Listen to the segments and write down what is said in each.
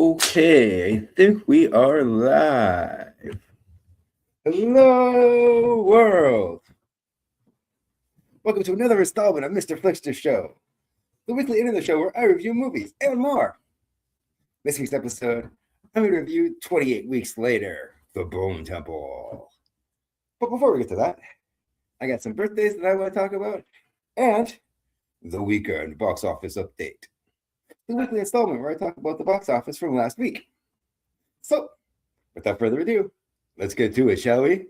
Okay, I think we are live. Hello, world. Welcome to another installment of Mr. FLIXTER Show, the weekly internet show where I review movies and more. This week's episode, I'm going to review 28 Weeks Later, The Bone Temple. But before we get to that, I got some birthdays that I want to talk about, and the weekend box office update. The weekly installment where I talk about the box office from last week. So, without further ado, let's get to it, shall we?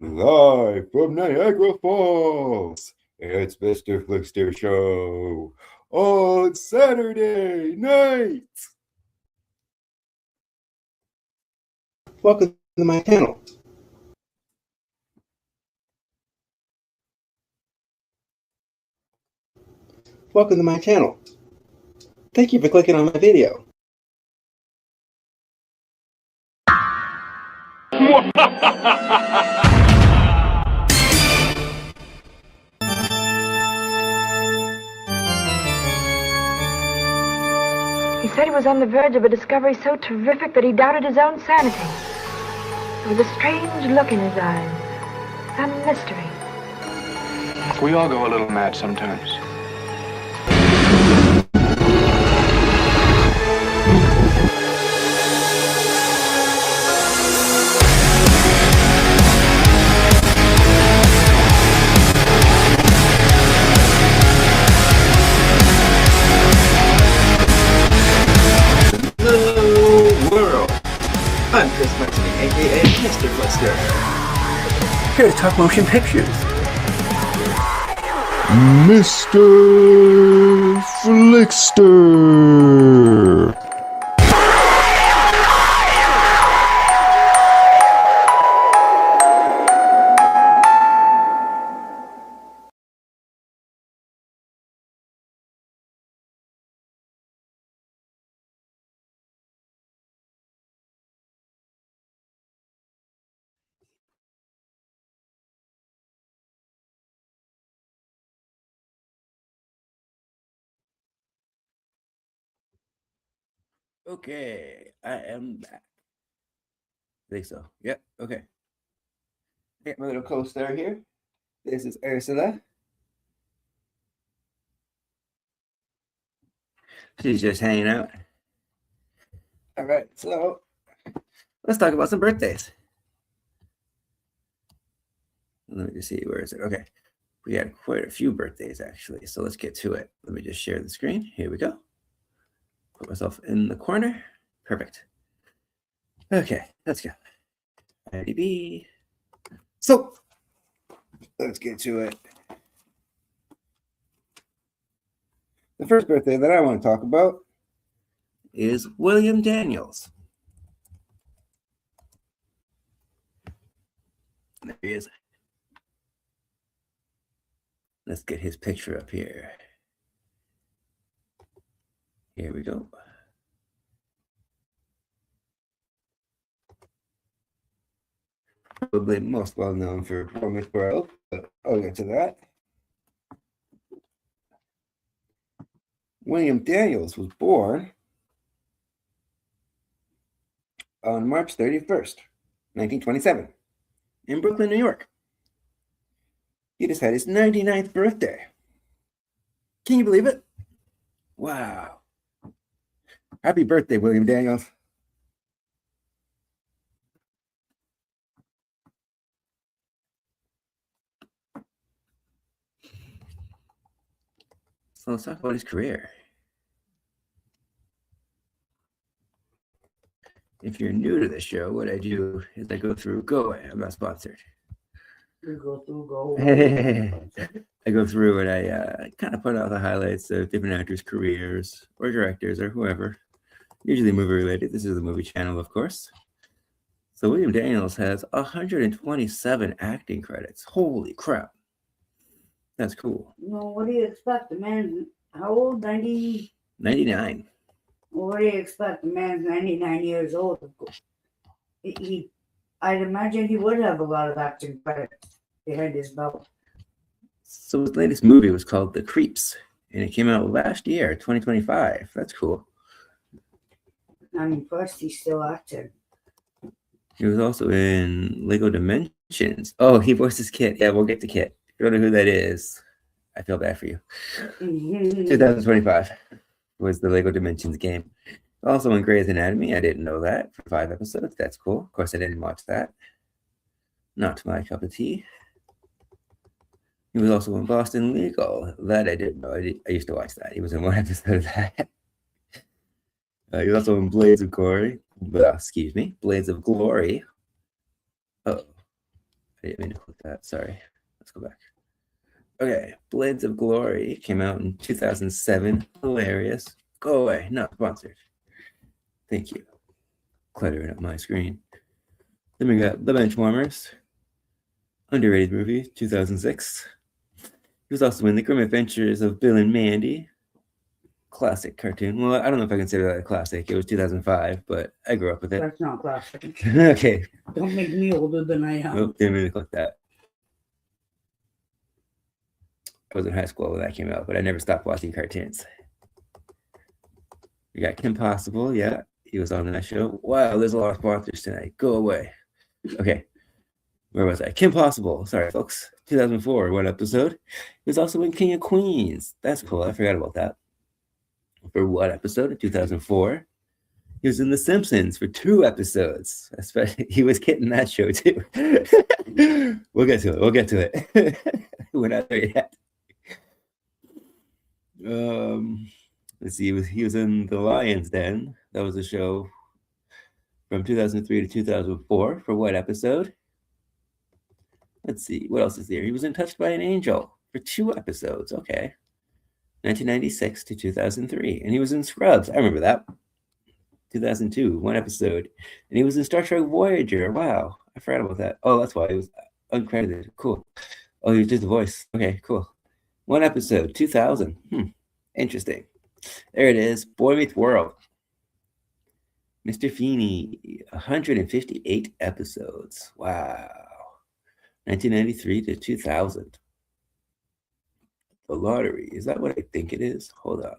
Live from Niagara Falls, it's Mr. FLIXTER Show on Saturday night. Welcome to my channel. Welcome to my channel. Thank you for clicking on my video. He said he was on the verge of a discovery so terrific that he doubted his own sanity. There was a strange look in his eyes, some mystery. We all go a little mad sometimes. I'm Chris Martin, aka Mr. FLIXTER, here to talk motion pictures. Mr. FLIXTER. Okay, I am back. I think so. Yep, okay. Get my little co-star here. This is Ursula. She's just hanging out. All right, so let's talk about some birthdays. Let me just see, where is it? Okay, we had quite a few birthdays actually, so let's get to it. Let me just share the screen. Here we go. Put myself in the corner. Perfect. Okay, let's go. IMDb. So, let's get to it. The first birthday that I want to talk about is William Daniels. There he is. Let's get his picture up here. Here we go. Probably most well known for Roman 12, but I'll get to that. William Daniels was born on March 31st, 1927, in Brooklyn, New York. He just had his 99th birthday. Can you believe it? Wow. Happy birthday, William Daniels. So let's talk about his career. If you're new to the show, what I do is I go through, go away, I'm not sponsored. You go through, go. I go through and I kind of put out the highlights of different actors' careers or directors or whoever, usually movie related. This is the movie channel, of course. So William Daniels has 127 acting credits. Holy crap. That's cool. No, what do you expect? The man, how old? 90? 99. Well, what do you expect? The man's 99 years old. I'd imagine he would have a lot of acting credits behind his belt. So his latest movie was called The Creeps, and it came out last year, 2025. That's cool. I'm impressed he's still active. He was also in Lego Dimensions. Oh, he voices Kit. Yeah, we'll get to Kit. If you don't know who that is, I feel bad for you. 2025 was the Lego Dimensions game. Also in Grey's Anatomy. I didn't know that for 5 episodes. That's cool. Of course, I didn't watch that. Not my cup of tea. He was also in Boston Legal. That I didn't know. I used to watch that. He was in 1 episode of that. He was also in Blades of Glory. Blades of Glory. Oh, I didn't mean to click that. Sorry. Let's go back. Okay, Blades of Glory came out in 2007. Hilarious. Go away. Not sponsored. Thank you. Cluttering up my screen. Then we got The Benchwarmers. Underrated movie, 2006. He was also in The Grim Adventures of Bill and Mandy. Classic cartoon. Well, I don't know if I consider that a classic. It was 2005, but I grew up with it. That's not classic. Okay. Don't make me older than I am. Oh, didn't mean to click that. I was in high school when that came out, but I never stopped watching cartoons. We got Kim Possible. Yeah, he was on that show. Wow, there's a lot of sponsors tonight. Go away. Okay. Where was I? Kim Possible. Sorry, folks. 2004, 1 episode. He was also in King of Queens. That's cool. I forgot about that. For 1 episode in 2004. He was in The Simpsons for 2 episodes. Especially, he was Kit in that show too. We'll get to it. We're not there yet. Let's see. He was in The Lion's Den. That was a show from 2003 to 2004 for 1 episode. Let's see. What else is there? He was in Touched by an Angel for 2 episodes. Okay. 1996 to 2003. And he was in Scrubs. I remember that. 2002, 1 episode. And he was in Star Trek Voyager. Wow. I forgot about that. Oh, that's why he was uncredited. Cool. Oh, he was just a voice. Okay, cool. 1 episode, 2000. Interesting. There it is. Boy Meets World. Mr. Feeney, 158 episodes. Wow. 1993 to 2000. The Lottery. Is that what I think it is? Hold on.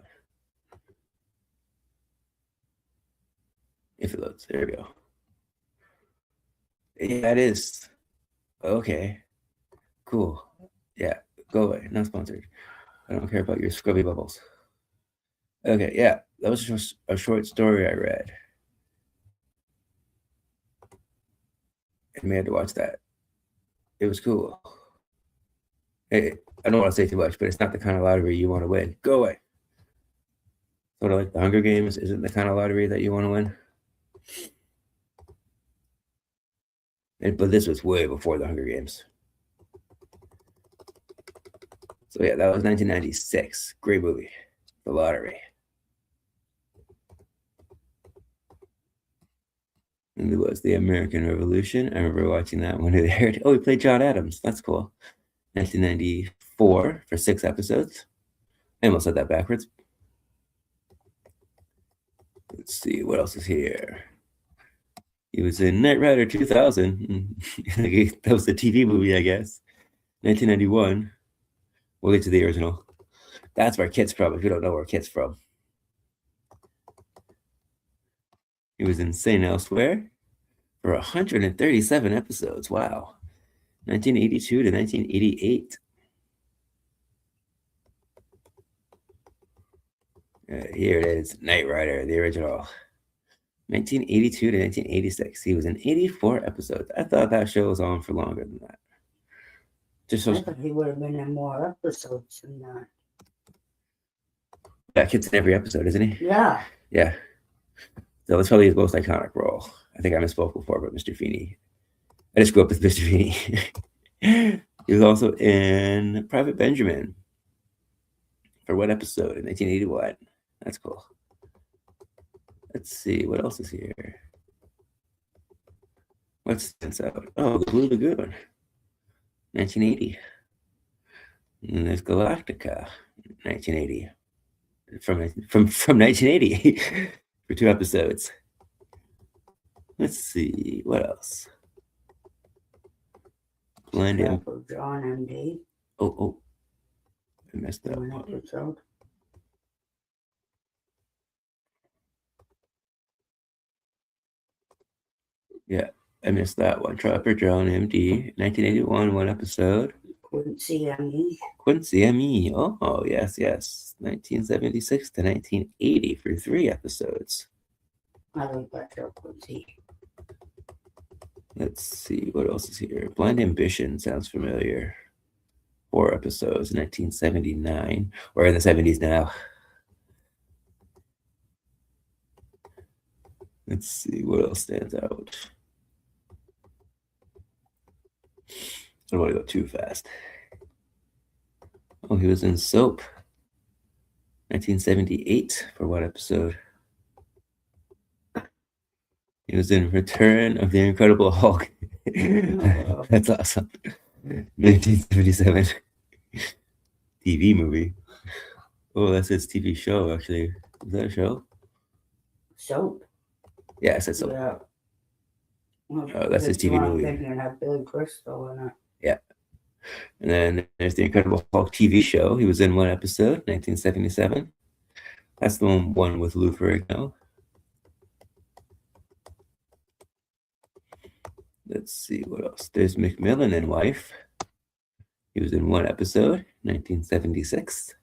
If it loads. There we go. Yeah, it is. Okay. Cool. Yeah. Go away. Not sponsored. I don't care about your scrubby bubbles. Okay. Yeah. That was just a short story I read. I may have to watch that. It was cool. Hey, I don't want to say too much, but it's not the kind of lottery you want to win. Go away. Sort of like the Hunger Games isn't the kind of lottery that you want to win. But this was way before the Hunger Games. So yeah, that was 1996. Great movie. The Lottery. And it was the American Revolution. I remember watching that when it aired. Oh, he played John Adams. That's cool. 1994 for 6 episodes. I almost said that backwards. Let's see, what else is here? He was in Knight Rider 2000. That was the TV movie, I guess. 1991. We'll get to the original. That's where Kit's from, if you don't know where Kit's from. He was in St. Elsewhere for 137 episodes. Wow. 1982 to 1988. Here it is, Knight Rider, the original. 1982 to 1986. He was in 84 episodes. I thought that show was on for longer than that. Just so I thought he would have been in more episodes than that. that Kit's in every episode, isn't he? Yeah. Yeah. So that's probably his most iconic role. I think I misspoke before about Mr. Feeney. I just grew up with Mr. Feeney. He was also in Private Benjamin for 1 episode in 1981. That's cool. Let's see, what else is here? What's this out? Oh, the Blue Lagoon, 1980. And there's Galactica, 1980. From 1980 for 2 episodes. Let's see, what else? Blending. John M.D. Oh, I messed up. 1 episode. I missed that one. Trapper Drone MD, 1981, one episode. Quincy M.E. Quincy M.E. Oh, yes. 1976 to 1980 for 3 episodes. I like that show, Quincy. Let's see, what else is here? Blind Ambition sounds familiar. 4 episodes, 1979. We're in the 70s now. Let's see, what else stands out? I don't want to go too fast. Oh, he was in Soap. 1978 for 1 episode. He was in Return of the Incredible Hulk. That's awesome. 1977. TV movie. Oh, that's his TV show, actually. Is that a show? Soap. Yeah, I said Soap. Yeah. Well, Oh, that's his TV movie. I'm thinking it had Billy Crystal in it. Yeah. And then there's the Incredible Hulk TV show. He was in 1 episode, 1977. That's the one with Lou Ferrigno. Let's see what else. There's McMillan and Wife. He was in 1 episode, 1976.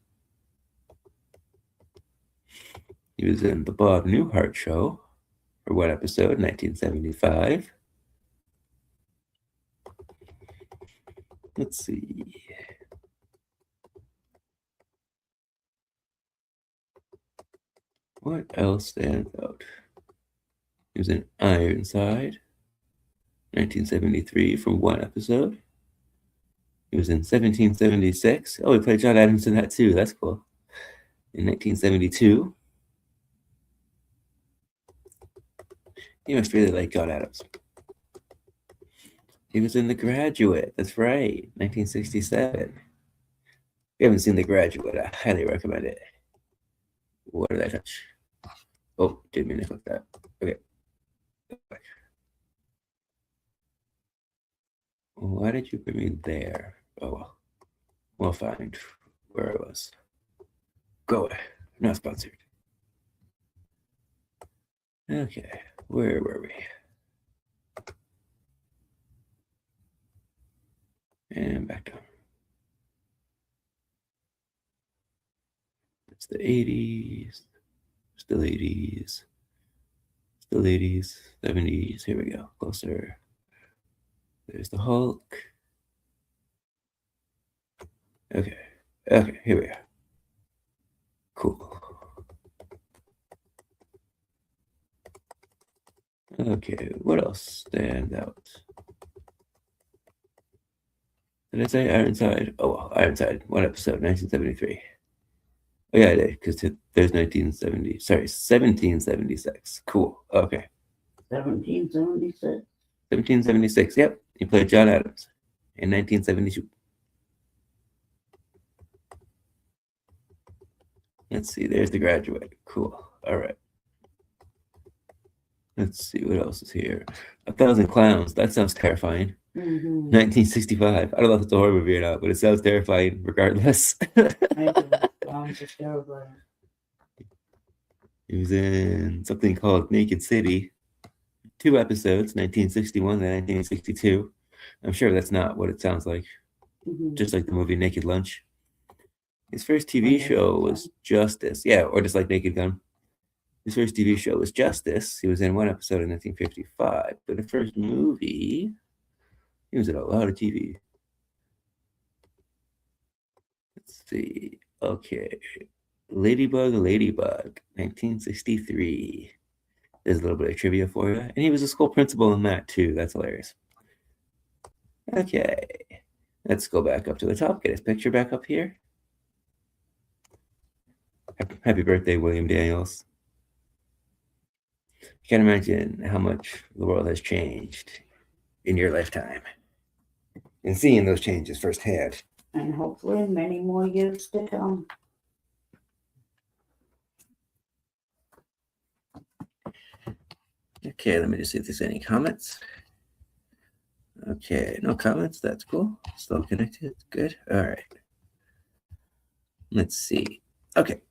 He was in The Bob Newhart Show for 1 episode, 1975. Let's see. What else stands out? He was in Ironside, 1973 for 1 episode. He was in 1776. Oh, he played John Adams in that too. That's cool. In 1972. You must really like John Adams. He was in The Graduate. That's right. 1967. If you haven't seen The Graduate, I highly recommend it. What did I touch? Oh, didn't mean to click that. Okay. Why did you put me there? Oh, well. We'll find where I was. Go away. Not sponsored. Okay. Where were we? And back down. It's the 80s. Still 80s. Still 80s. 70s. Here we go. Closer. There's the Hulk. Okay. Okay, here we are. Cool. Okay, what else stands out? Did I say Ironside? Oh, well, Ironside, 1 episode, 1973. Oh, yeah, I did, because there's 1776. Cool, okay. 1776? 1776, yep. He played John Adams in 1972. Let's see, there's The Graduate. Cool, all right. Let's see, what else is here? 1,000 Clowns, that sounds terrifying. 1965. I don't know if it's a horror movie or not, but it sounds terrifying regardless. He was in something called Naked City. 2 episodes, 1961 and 1962. I'm sure that's not what it sounds like. Just like the movie Naked Lunch. His first TV show was Justice. Yeah, or just like Naked Gun. His first TV show was Justice. He was in 1 episode in 1955. But the first movie, he was in a lot of TV. Let's see. Okay. Ladybug, 1963. There's a little bit of trivia for you. And he was a school principal in that too. That's hilarious. Okay. Let's go back up to the top. Get his picture back up here. Happy birthday, William Daniels. You can't imagine how much the world has changed in your lifetime. And seeing those changes firsthand. And hopefully many more years to come. Okay, let me just see if there's any comments. Okay, no comments. That's cool. Still connected. Good. All right. Let's see. Okay.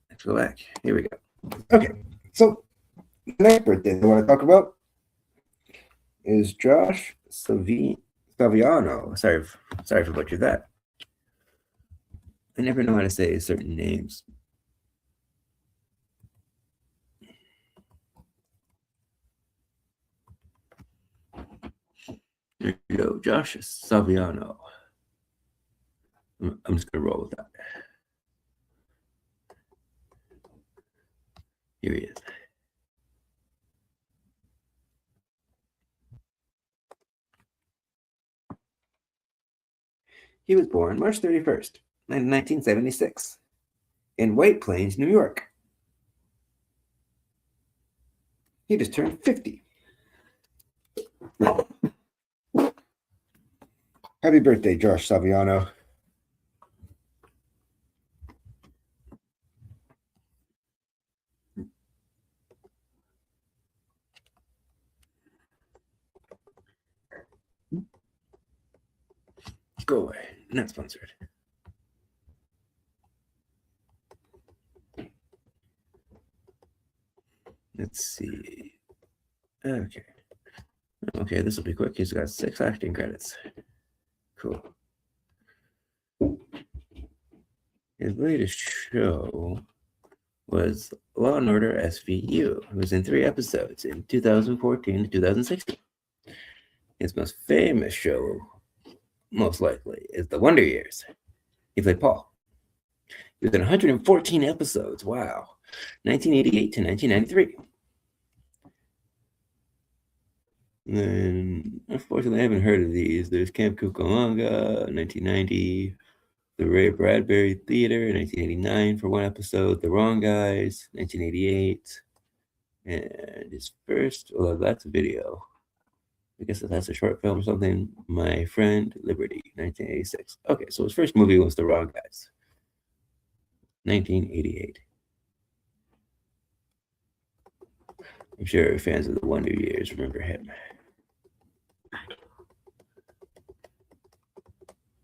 Let's go back. Here we go. Okay. So, the next birthday I want to talk about is Josh Saviano. Sorry for butchering that. I never know how to say certain names. There you go, Josh Saviano. I'm just gonna roll with that. Here he is. He was born March 31st, 1976, in White Plains, New York. He just turned 50. Happy birthday, Josh Saviano. Go away. Not sponsored. Let's see. Okay. Okay, this will be quick. He's got 6 acting credits. Cool. His latest show was Law and Order SVU. It was in 3 episodes in 2014 to 2016. His most famous show, most likely, is The Wonder Years. He played Paul. He was in 114 episodes. Wow. 1988 to 1993. And unfortunately, I haven't heard of these. There's Camp Cucamonga, 1990. The Ray Bradbury Theater, 1989 for 1 episode. The Wrong Guys, 1988. And his first, well, that's a video. I guess that's a short film or something. My Friend Liberty, 1986. Okay, so his first movie was The Wrong Guys, 1988. I'm sure fans of The Wonder Years remember him.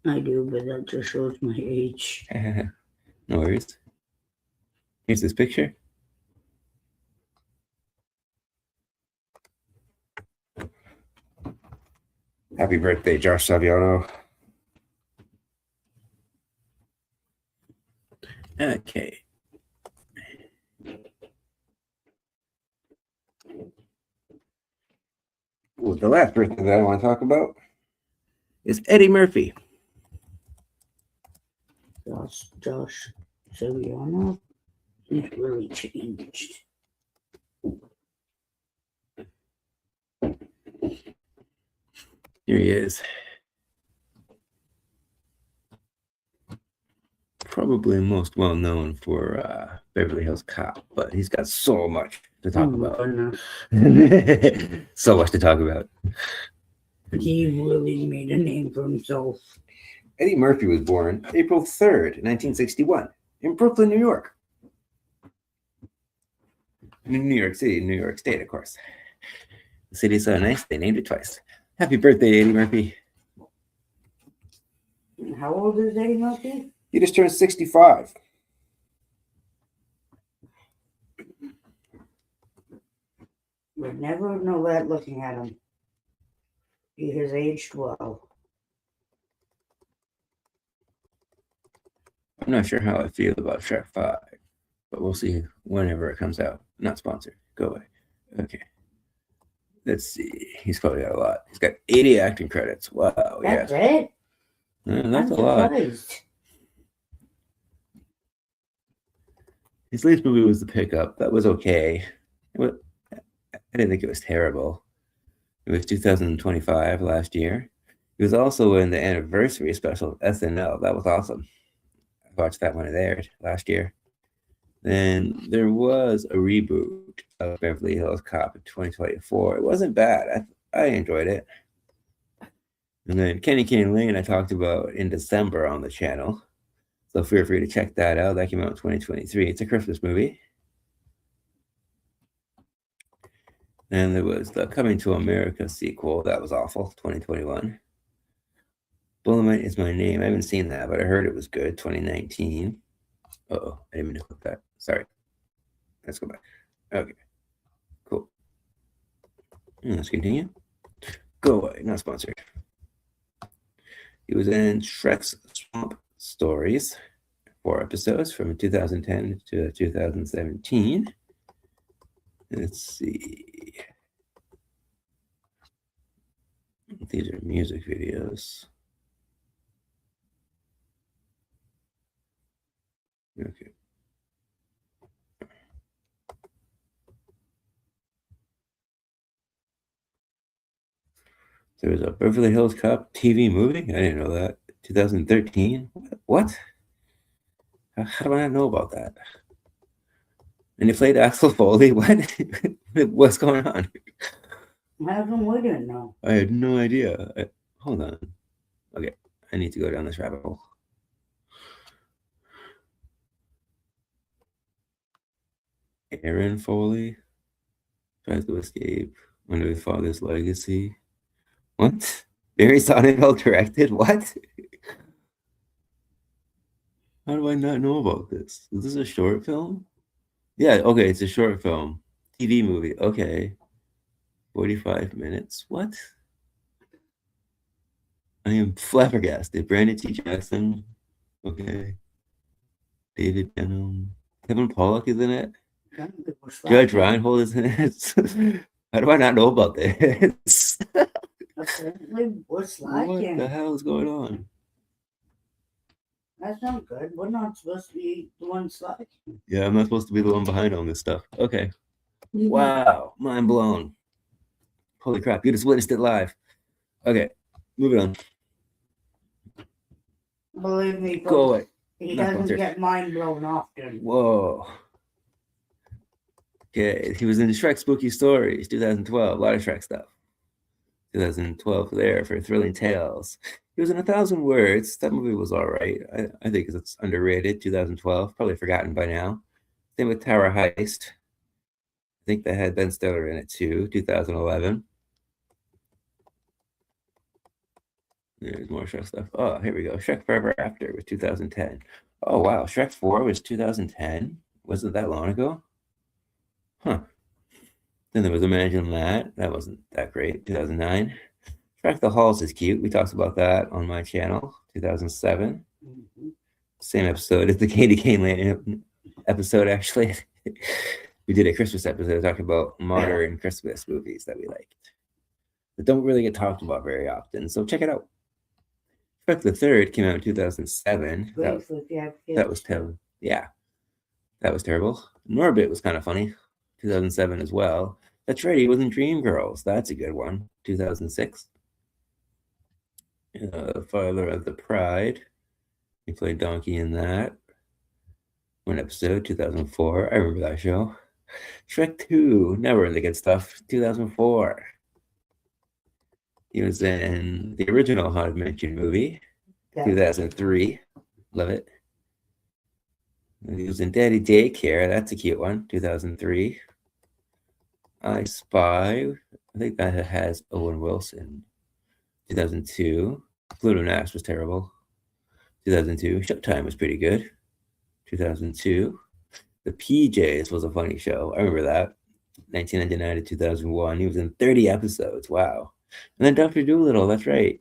I do, but that just shows my age. No worries. Here's this picture. Happy birthday, Josh Saviano. Okay. Well, the last birthday that I want to talk about is Eddie Murphy. Josh Saviano, he's really changed. Here he is. Probably most well known for Beverly Hills Cop, but he's got so much to talk about. So much to talk about. He really made a name for himself. Eddie Murphy was born April 3rd, 1961, in Brooklyn, New York. In New York City, New York State, of course. The city's so nice, they named it twice. Happy birthday, Eddie Murphy. How old is Eddie Murphy? He just turned 65. Would never know that looking at him. He has aged well. I'm not sure how I feel about Shrek 5, but we'll see whenever it comes out. Not sponsored. Go away. Okay. Let's see. He's probably got a lot. He's got 80 acting credits. Wow. That's yeah. it? That's I'm a lot. surprised. His latest movie was The Pickup. That was okay. I didn't think it was terrible. It was 2025 last year. He was also in the anniversary special of SNL. That was awesome. I watched that when it aired last year. Then there was a reboot of Beverly Hills Cop in 2024. It wasn't bad. I enjoyed it. And then Kenny Kane Lane I talked about in December on the channel. So feel free to check that out. That came out in 2023. It's a Christmas movie. And there was the Coming to America sequel. That was awful, 2021. Dolomite Is My Name. I haven't seen that, but I heard it was good, 2019. Uh-oh, I didn't mean to click that. Sorry. Let's go back. Okay, cool. Let's continue. Go away, not sponsored. He was in Shrek's Swamp Stories, 4 episodes from 2010 to 2017. Let's see. These are music videos. Okay. There was a Beverly Hills Cop TV movie. I didn't know that. 2013. What? How do I not know about that? And he played Axel Foley. What? What's going on? How come we didn't know? I had no idea. Hold on. Okay, I need to go down this rabbit hole. Aaron Foley tries to escape under his father's legacy. What? Barry Sonnenfeld directed? What? How do I not know about this? Is this a short film? Yeah, okay, it's a short film. TV movie. Okay. 45 minutes. What? I am flabbergasted. Brandon T. Jackson. Okay. David Denham. Kevin Pollak is in it. Judge Reinhold is in it. How do I not know about this? Apparently, we're slacking. What the hell is going on? That's not good. We're not supposed to be the ones slacking. Yeah, I'm not supposed to be the one behind on this stuff. Okay. Wow. Mind blown. Holy crap. You just witnessed it live. Okay. Moving on. Believe me, Go away. He Not doesn't sponsored. get mind blown often. Whoa. Okay. He was in Shrek Spooky Stories, 2012. A lot of Shrek stuff. 2012 there for Thrilling Tales. He was in 1,000 Words. That movie was all right. I think it's underrated. 2012, probably forgotten by now. Same with Tower Heist. I think that had Ben Stiller in it too. 2011. There's more Shrek stuff. Oh, here we go. Shrek Forever After was 2010. Oh wow, Shrek 4 was 2010. Wasn't that long ago? Huh. Then there was Imagine That. That wasn't that great. 2009. Shrek the Halls is cute. We talked about that on my channel. 2007. Same episode as the Candy Cane Land episode, actually. We did a Christmas episode talking about modern Christmas movies that we liked that don't really get talked about very often. So check it out. Shrek the Third came out in 2007. That was terrible. Yeah, that was terrible. Norbit was kind of funny. 2007 as well. That's right. He was in Dreamgirls. That's a good one. 2006. Father of the Pride. He played Donkey in that. One episode, 2004. I remember that show. Shrek 2. Never in the good stuff. 2004. He was in the original Haunted Mansion movie. 2003. Love it. He was in Daddy Daycare. That's a cute one. 2003. I Spy. I think that has Owen Wilson. 2002. Pluto Nash was terrible. 2002. Showtime was pretty good. 2002. The PJs was a funny show. I remember that. 1999 to 2001. He was in 30 episodes. Wow. And then Dr. Dolittle. That's right.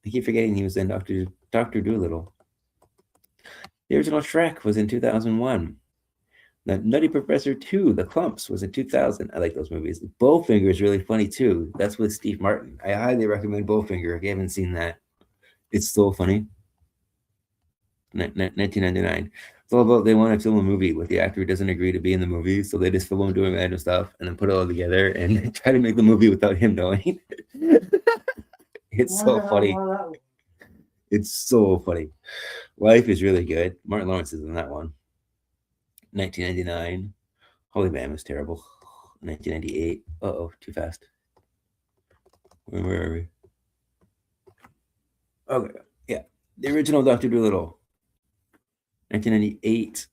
I keep forgetting he was in Dr. Dolittle. The original Shrek was in 2001. The Nutty Professor 2, The Clumps, was in 2000. I like those movies. Bowfinger is really funny too. That's with Steve Martin. I highly recommend Bowfinger if you haven't seen that. It's so funny. 1999. It's all about they want to film a movie with the actor who doesn't agree to be in the movie, so they just film him doing random stuff and then put it all together and try to make the movie without him knowing. It's so funny. It's so funny. Life is really good. Martin Lawrence is in that one. 1999. Holy man was terrible. 1998. Uh-oh, too fast. Where are we? Okay, yeah. The original Dr. Dolittle. 1998.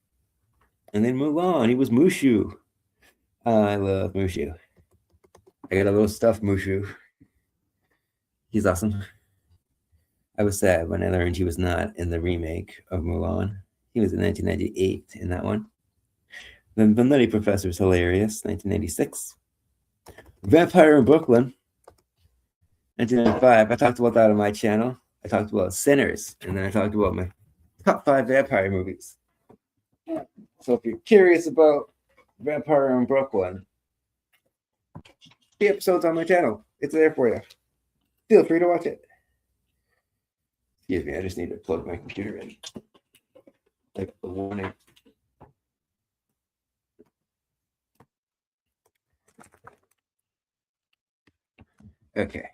And then Mulan. He was Mushu. I love Mushu. I got a little stuffed Mushu. He's awesome. I was sad when I learned he was not in the remake of Mulan. He was in 1998 in that one. Then The Nutty Professor is hilarious. 1996. Vampire in Brooklyn. 1995, I talked about that on my channel. I talked about Sinners, and then I talked about my top 5 vampire movies. So if you're curious about Vampire in Brooklyn, the episode's on my channel. It's there for you. Feel free to watch it. Excuse me, I just need to plug my computer in. Like a warning. Okay.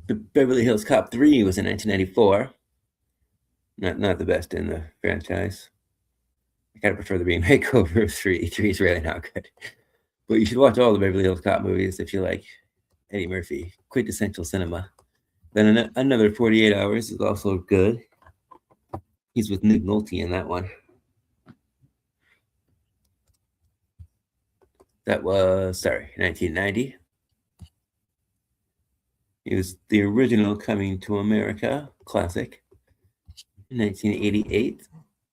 The Beverly Hills Cop 3 was in 1994. Not the best in the franchise. I kind of prefer the remake over 3. 3 is really not good. But you should watch all the Beverly Hills Cop movies if you like Eddie Murphy. Quintessential cinema. Then another 48 Hours is also good. He's with Nick Nolte in that one. That was, 1990. It was the original Coming to America classic. 1988.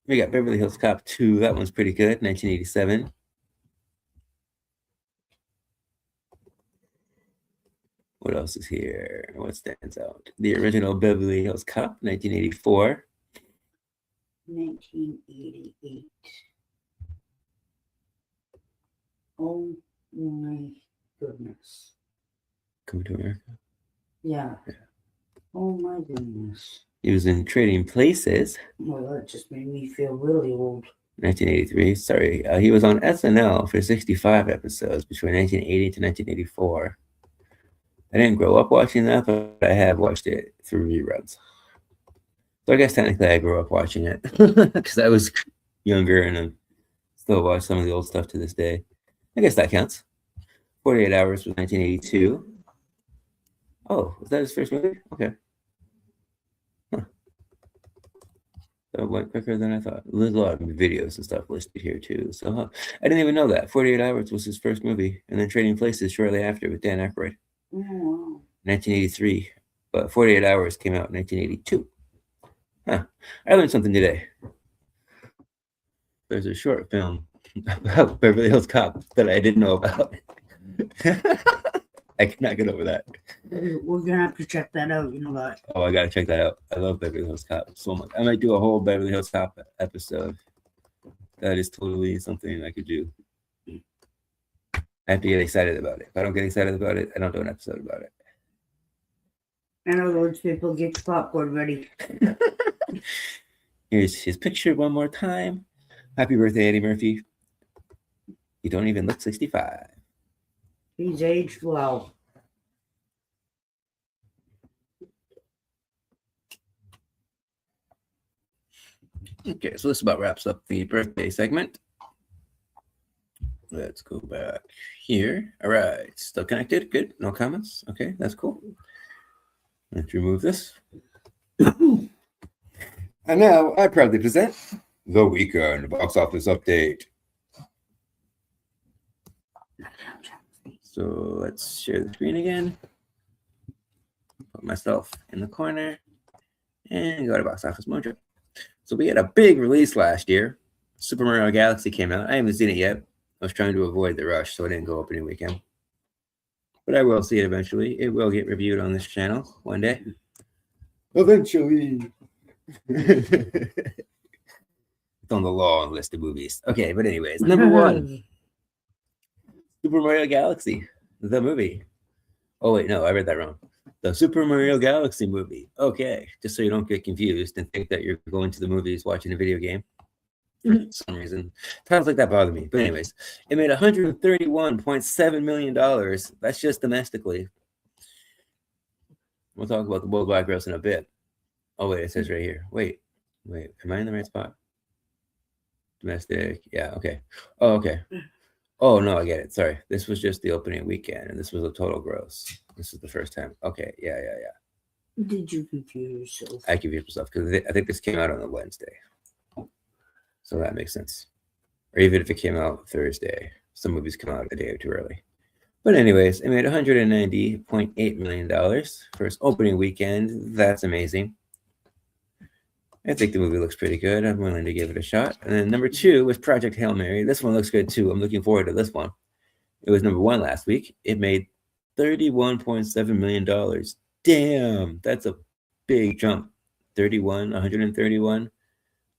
We got Beverly Hills Cop 2. That one's pretty good. 1987. What else is here? What stands out? The original Beverly Hills Cop, 1984. 1988. Oh my goodness. Coming to America. Yeah. Oh my goodness. He was in Trading Places. Well, that just made me feel really old. 1983. Sorry. He was on SNL for 65 episodes between 1980 to 1984. I didn't grow up watching that, but I have watched it through reruns. So I guess technically I grew up watching it because I was younger and I still watch some of the old stuff to this day. I guess that counts. 48 Hours was 1982. Oh, was that his first movie? Okay. Huh. That went quicker than I thought. There's a lot of videos and stuff listed here too. So I didn't even know that. 48 Hours was his first movie, and then Trading Places shortly after with Dan Aykroyd. Oh, wow. 1983. But 48 Hours came out in 1982. Huh. I learned something today. There's a short film about Beverly Hills Cop that I didn't know about. I cannot get over that. We're gonna have to check that out, you know that. Oh, I gotta check that out. I love Beverly Hills Cop so much. I might do a whole Beverly Hills Cop episode. That is totally something I could do. I have to get excited about it. If I don't get excited about it, I don't do an episode about it. In other words, people, get your popcorn ready. Here's his picture one more time. Happy birthday, Eddie Murphy. You don't even look 65. He's aged well. Okay, so this about wraps up the birthday segment. Let's go back here. All right, still connected. Good. No comments. Okay, that's cool. Let's remove this. And now I proudly present the weekend box office update. So let's share the screen again. Put myself in the corner and go to Box Office Mojo. So we had a big release last year. Super Mario Galaxy came out. I haven't seen it yet. I was trying to avoid the rush, so I didn't go opening weekend. But I will see it eventually. It will get reviewed on this channel one day. Eventually. It's on the long list of movies. Okay, but anyways, number one. Super Mario Galaxy, the movie. Oh, wait, no, I read that wrong. The Super Mario Galaxy movie. Okay, just so you don't get confused and think that you're going to the movies watching a video game. For some reason, titles like that bother me. But anyways, it made $131.7 million. That's just domestically. We'll talk about the worldwide gross in a bit. Oh, wait, it says right here. Wait, am I in the right spot? Domestic, yeah, okay. Oh, okay. Oh, no, I get it. Sorry. This was just the opening weekend, and this was a total gross. This is the first time. Okay, yeah. Did you confuse yourself? I confused myself because I think this came out on a Wednesday. So that makes sense. Or even if it came out Thursday. Some movies come out a day or two early. But anyways, it made $190.8 million for its opening weekend. That's amazing. I think the movie looks pretty good. I'm willing to give it a shot. And then number 2 was Project Hail Mary. This one looks good too. I'm looking forward to this one. It was number 1 last week. It made $31.7 million. Damn, that's a big jump. 131.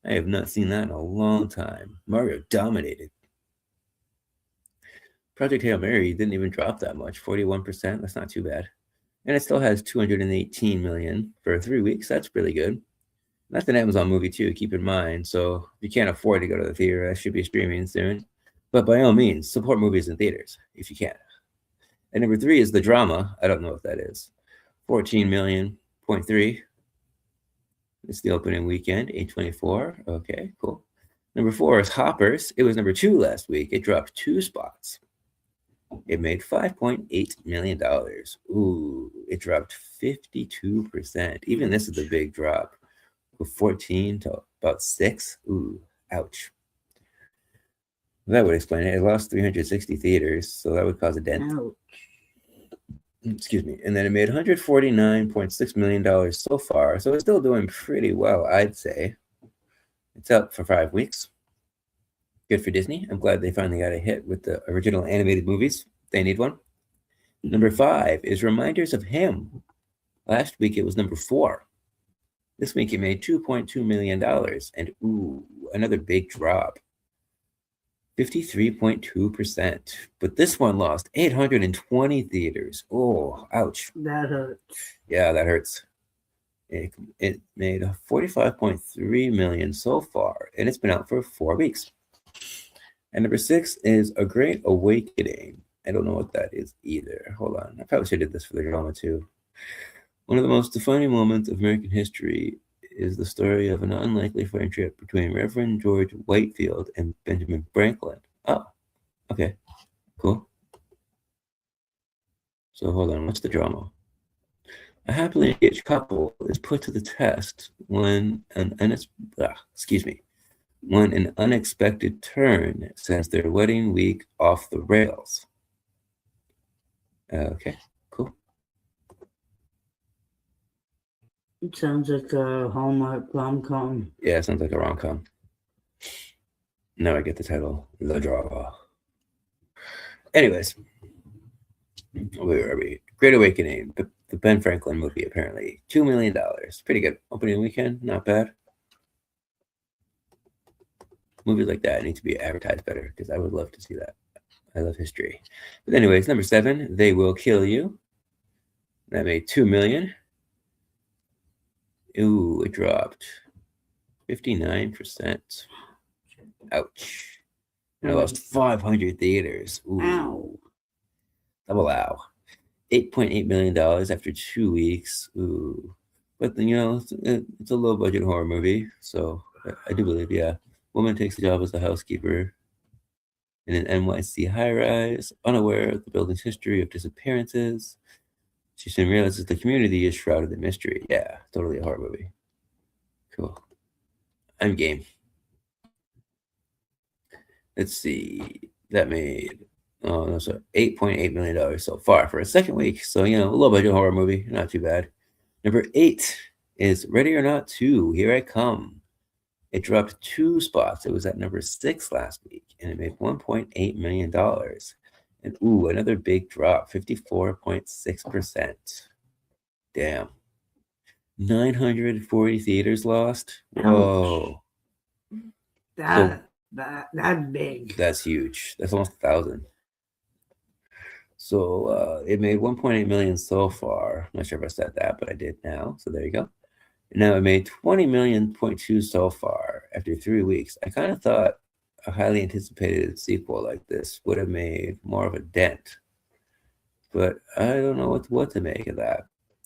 I have not seen that in a long time. Mario dominated. Project Hail Mary didn't even drop that much. 41%. That's not too bad. And it still has 218 million for 3 weeks. That's really good. That's an Amazon movie too, keep in mind. So if you can't afford to go to the theater, that should be streaming soon. But by all means, support movies in theaters if you can. And number 3 is the drama. I don't know what that is. 14 million, 0.3. It's the opening weekend, 824. Okay, cool. Number 4 is Hoppers. It was number 2 last week. It dropped 2 spots. It made $5.8 million. Ooh, it dropped 52%. Even this is a big drop. From 14 to about 6. Ooh, ouch. That would explain it. It lost 360 theaters, so that would cause a dent. Ouch. Excuse me. And then it made $149.6 million so far. So it's still doing pretty well, I'd say. It's up for 5 weeks. Good for Disney. I'm glad they finally got a hit with the original animated movies. They need one. Number 5 is Reminders of Him. Last week it was number 4. This week it made $2.2 million. And ooh, another big drop. 53.2%. But this one lost 820 theaters. Oh, ouch. That hurts. Yeah, that hurts. It made 45.3 million so far, and it's been out for 4 weeks. And number 6 is A Great Awakening. I don't know what that is either. Hold on. I probably should have did this for the drama too. One of the most defining moments of American history is the story of an unlikely friendship between Reverend George Whitefield and Benjamin Franklin. Oh, okay, cool. So hold on, what's the drama? A happily engaged couple is put to the test when an unexpected turn sends their wedding week off the rails. Okay, cool. It sounds like a Hallmark rom-com. Yeah, it sounds like a rom-com. Now I get the title, The Drama. Anyways, where are we? Great Awakening, the Ben Franklin movie, apparently. $2 million. Pretty good. Opening weekend, not bad. Movies like that need to be advertised better because I would love to see that. I love history. But anyways, number 7, They Will Kill You. That made $2 million. Ooh, it dropped 59%. Ouch. And I lost 500 theaters. Ooh. Ow. Double ow. $8.8 million after 2 weeks. Ooh. But, it's a low-budget horror movie. So I do believe, yeah. Woman takes a job as a housekeeper in an NYC high-rise, unaware of the building's history of disappearances. She soon realizes the community is shrouded in mystery. Yeah, totally a horror movie. Cool. I'm game. Let's see. That made $8.8 million so far for a second week. So, a low budget horror movie. Not too bad. Number 8 is Ready or Not 2. Here I Come. It dropped 2 spots. It was at number 6 last week, and it made $1.8 million. And ooh, another big drop, 54.6%. Damn. 940 theaters lost. Whoa. That's big. That's huge. That's almost 1,000. So it made 1.8 million so far. I'm not sure if I said that, but I did now. So there you go. And now it made 20.2 million so far after 3 weeks. I kind of thought a highly anticipated sequel like this would have made more of a dent, but I don't know what to make of that.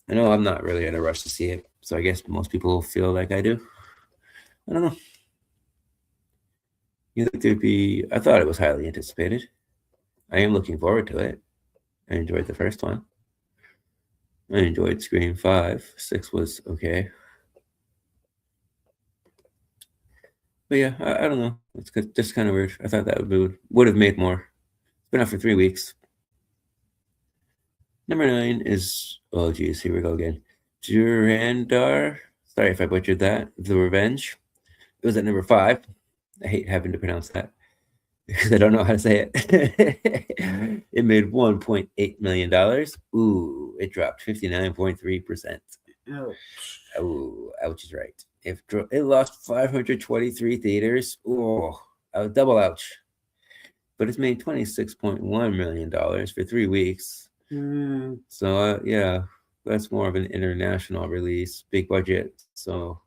I know I'm not really in a rush to see it, so I guess most people feel like I do. I don't know. You think I thought it was highly anticipated. I am looking forward to it. I enjoyed the first one. I enjoyed Scream 5. 6 was okay. But yeah, I don't know. It's just kind of weird. I thought that would have made more. It's been out for 3 weeks. Number 9 is, oh geez, here we go again. Durandar. Sorry if I butchered that. The Revenge. It was at number 5. I hate having to pronounce that because I don't know how to say it. It made $1.8 million. Ooh, it dropped 59.3%. Oh, Ooh, ouch is right. It lost 523 theaters. Ooh, double ouch. But it's made $26.1 million for 3 weeks. So, yeah, that's more of an international release, big budget. So,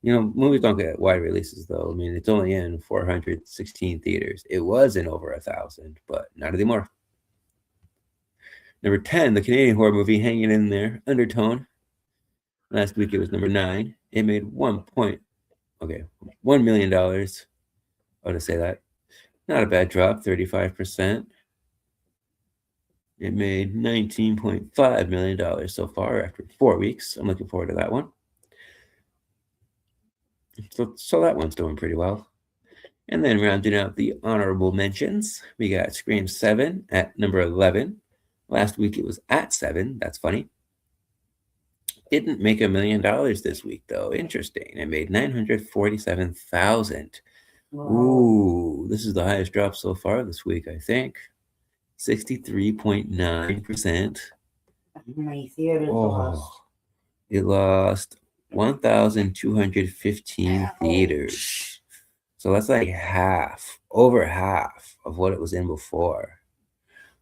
movies don't get wide releases, though. I mean, it's only in 416 theaters. It was in over 1,000, but not anymore. Number 10, the Canadian horror movie Hanging in There, Undertone. Last week it was number 9. It made $1 million. I'll just say that. Not a bad drop, 35%. It made $19.5 million so far after 4 weeks. I'm looking forward to that one. So that one's doing pretty well. And then rounding out the honorable mentions, we got Scream 7 at number 11. Last week it was at 7. That's funny. Didn't make $1 million this week, though. Interesting. It made $947,000. wow. Ooh, this is the highest drop so far this week, I think. 63.9%. How many theaters lost? It lost 1,215 theaters. So that's like over half of what it was in before.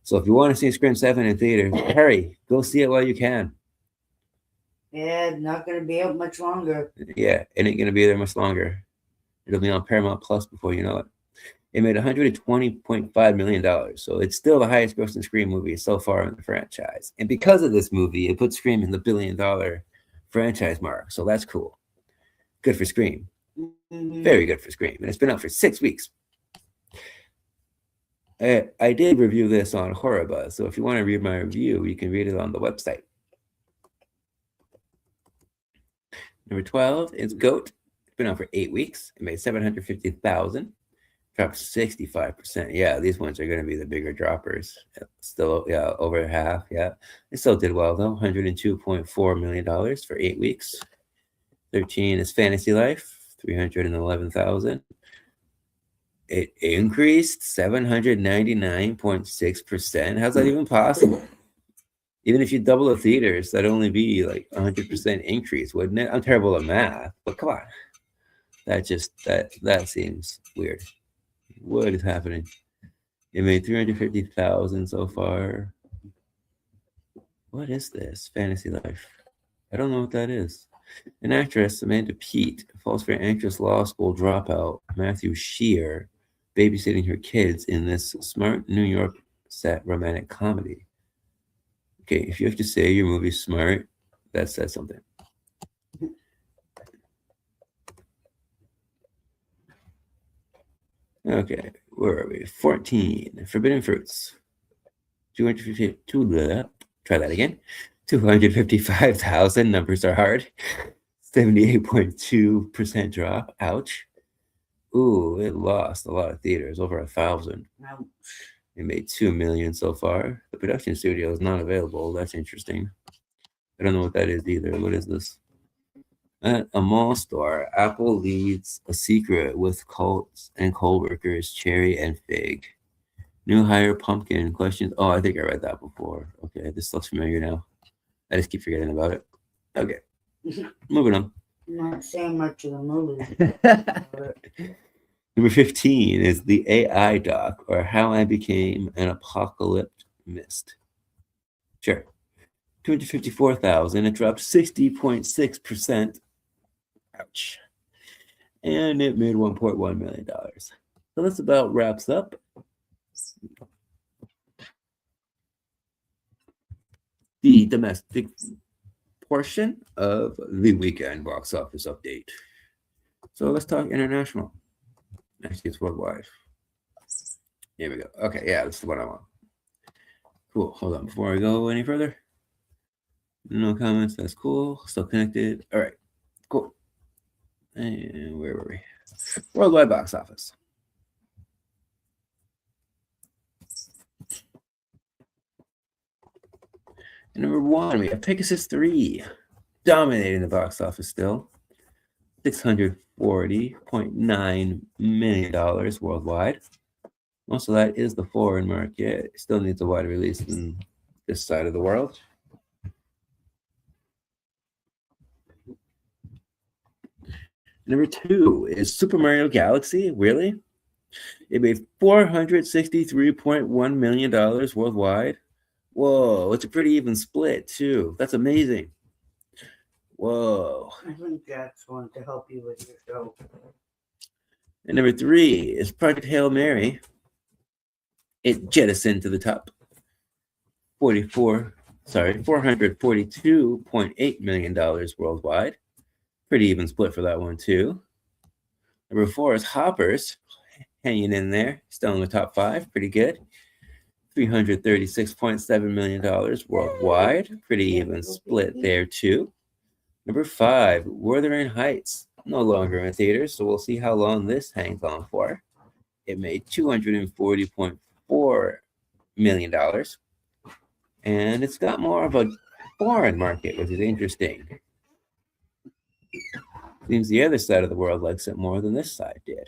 So if you want to see Scream 7 in theaters, hurry, go see it while you can. Yeah, not going to be out much longer. Yeah, it ain't going to be there much longer. It'll be on Paramount Plus before you know it. It made $120.5 million. So it's still the highest grossing Scream movie so far in the franchise. And because of this movie, it put Scream in the $1 billion franchise mark. So that's cool. Good for Scream. Very good for Scream. And it's been out for 6 weeks. I did review this on Horror Buzz. So if you want to read my review, you can read it on the website. Number 12 is Goat. It's been out for 8 weeks. It made $750,000. Dropped 65%. Yeah, these ones are going to be the bigger droppers. Still, yeah, over half. Yeah, it still did well though. $102.4 million for 8 weeks. 13 is Fantasy Life. $311,000. It increased 799.6%. How's that even possible? Even if you double the theaters, that'd only be like 100% increase, wouldn't it? I'm terrible at math, but come on. That seems weird. What is happening? It made $350,000 so far. What is this? Fantasy Life. I don't know what that is. An actress, Amanda Peet, falls for anxious law school dropout Matthew Shear, babysitting her kids in this smart New York set romantic comedy. Okay, if you have to say your movie's smart, that says something. Okay, where are we? 14, Forbidden Fruits. 252, try that again. 255,000, numbers are hard. 78.2% drop, ouch. Ooh, it lost a lot of theaters, over 1,000. Ouch. It made $2 million so far. The production studio is not available. That's interesting. I don't know what that is either. What is this? At a mall store, Apple leads a secret with cults and co-workers, Cherry and Fig. New hire Pumpkin questions. Oh, I think I read that before. Okay, this looks familiar now. I just keep forgetting about it. Okay, moving on. I'm not saying much of the movie. Number 15 is the AI doc, or How I Became an Apocalyptimist. Sure. 254,000. It dropped 60.6%. Ouch. And it made $1.1 million. So this about wraps up the domestic portion of the weekend box office update. So let's talk international. Actually, it's worldwide. Here we go. Okay, yeah, this is what I want. Cool. Hold on. Before I go any further, no comments. That's cool. Still connected. All right. Cool. And where were we? Worldwide box office. And number 1, we have Pegasus 3, dominating the box office still. $640.9 million worldwide. Most of that is the foreign market. It still needs a wider release in this side of the world. Number 2 is Super Mario Galaxy. Really? It made $463.1 million worldwide. Whoa, it's a pretty even split, too. That's amazing. Whoa. I think Jack's one to help you with your show. And number 3 is Project Hail Mary. It jettisoned to the top. $442.8 million worldwide. Pretty even split for that one, too. Number 4 is Hoppers, hanging in there, still in the top 5, pretty good. $336.7 million worldwide. Pretty even split there, too. Number 5, Wuthering Heights, no longer in theaters, so we'll see how long this hangs on for. It made $240.4 million. And it's got more of a foreign market, which is interesting. Seems the other side of the world likes it more than this side did.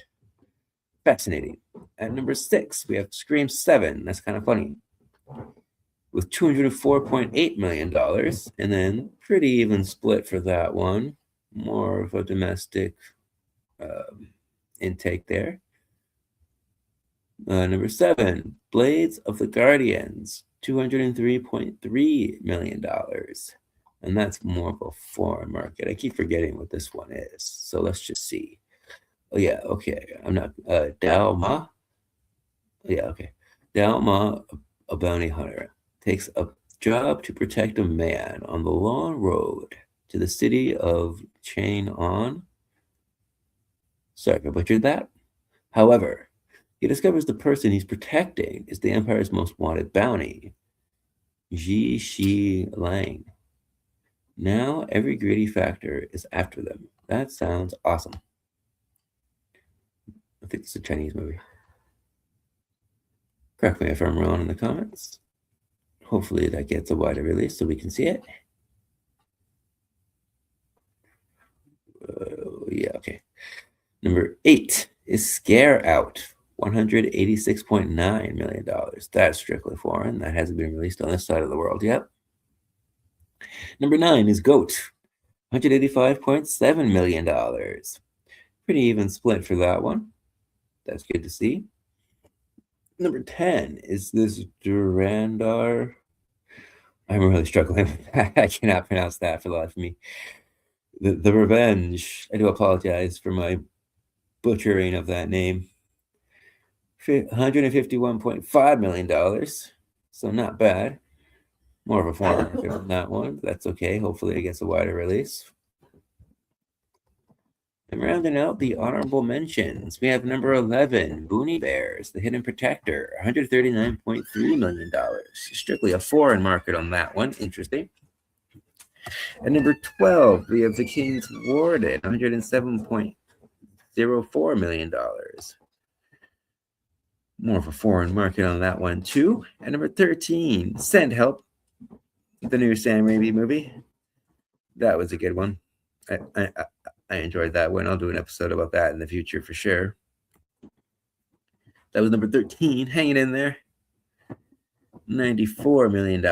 Fascinating. At number 6, we have Scream 7. That's kind of funny. With $204.8 million. And then pretty even split for that one. More of a domestic intake there. Number 7, Blades of the Guardians. $203.3 million. And that's more of a foreign market. I keep forgetting what this one is. So let's just see. Oh, yeah, okay. I'm not. Dalma. Yeah, okay. Dalma, a bounty hunter, takes a job to protect a man on the long road to the city of Chang'an. Sorry if I butchered that. However, he discovers the person he's protecting is the Empire's most wanted bounty, Ji Shi Lang. Now every greedy factor is after them. That sounds awesome. I think it's a Chinese movie. Correct me if I'm wrong in the comments. Hopefully that gets a wider release so we can see it. Yeah, okay. Number 8 is Scare Out. $186.9 million. That's strictly foreign. That hasn't been released on this side of the world yet. Number 9 is Goat. $185.7 million. Pretty even split for that one. That's good to see. Number 10 is this Durandar. I'm really struggling with that. I cannot pronounce that for the life of me. The Revenge. I do apologize for my butchering of that name. $151.5 million. So not bad. More of a foreign market on that one. But that's okay. Hopefully it gets a wider release. And rounding out the honorable mentions, we have number 11, Boonie Bears, The Hidden Protector, $139.3 million. Strictly a foreign market on that one. Interesting. At number 12, we have The King's Warden, $107.04 million. More of a foreign market on that one, too. At number 13, Send Help, the new Sam Raimi movie. That was a good one. I enjoyed that one. I'll do an episode about that in the future for sure. That was number 13, hanging in there. $94 million.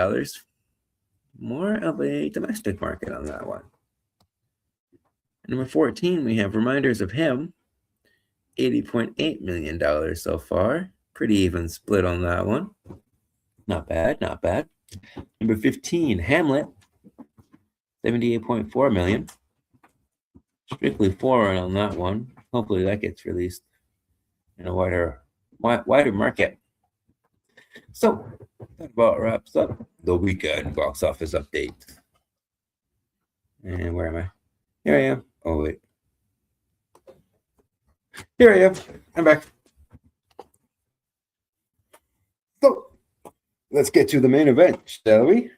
More of a domestic market on that one. Number 14, we have Reminders of Him. $80.8 million so far. Pretty even split on that one. Not bad, not bad. Number 15, Hamlet. $78.4 million. Strictly foreign on that one. Hopefully that gets released in a wider market. So that about wraps up the weekend box office update. And where am I? Here I am. Oh wait. Here I am. I'm back. So let's get to the main event, shall we?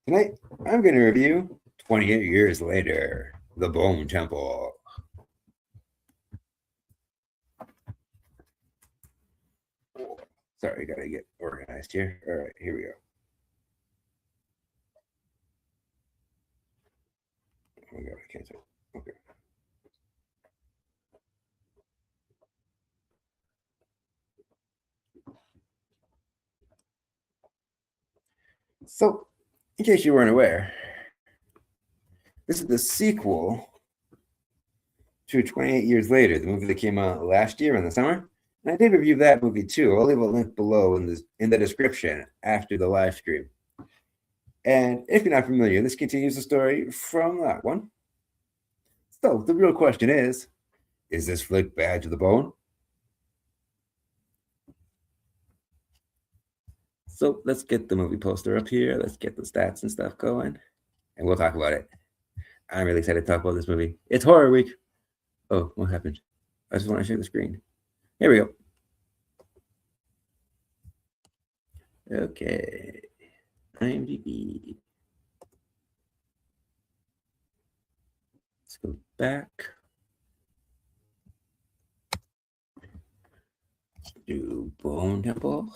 Tonight, I'm going to review 28 Years Later, The Bone Temple. Sorry, gotta get organized here. All right, here we my god, I can't say. Okay. So, in case you weren't aware, this is the sequel to 28 Years Later, the movie that came out last year in the summer. And I did review that movie too. I'll leave a link below in the description after the live stream. And if you're not familiar, this continues the story from that one. So the real question is this flick bad to the bone? So let's get the movie poster up here. Let's get the stats and stuff going, and we'll talk about it. I'm really excited to talk about this movie. It's horror week. Oh, what happened? I just want to share the screen. Here we go. Okay. IMDb. Let's go back. Do Bone Temple.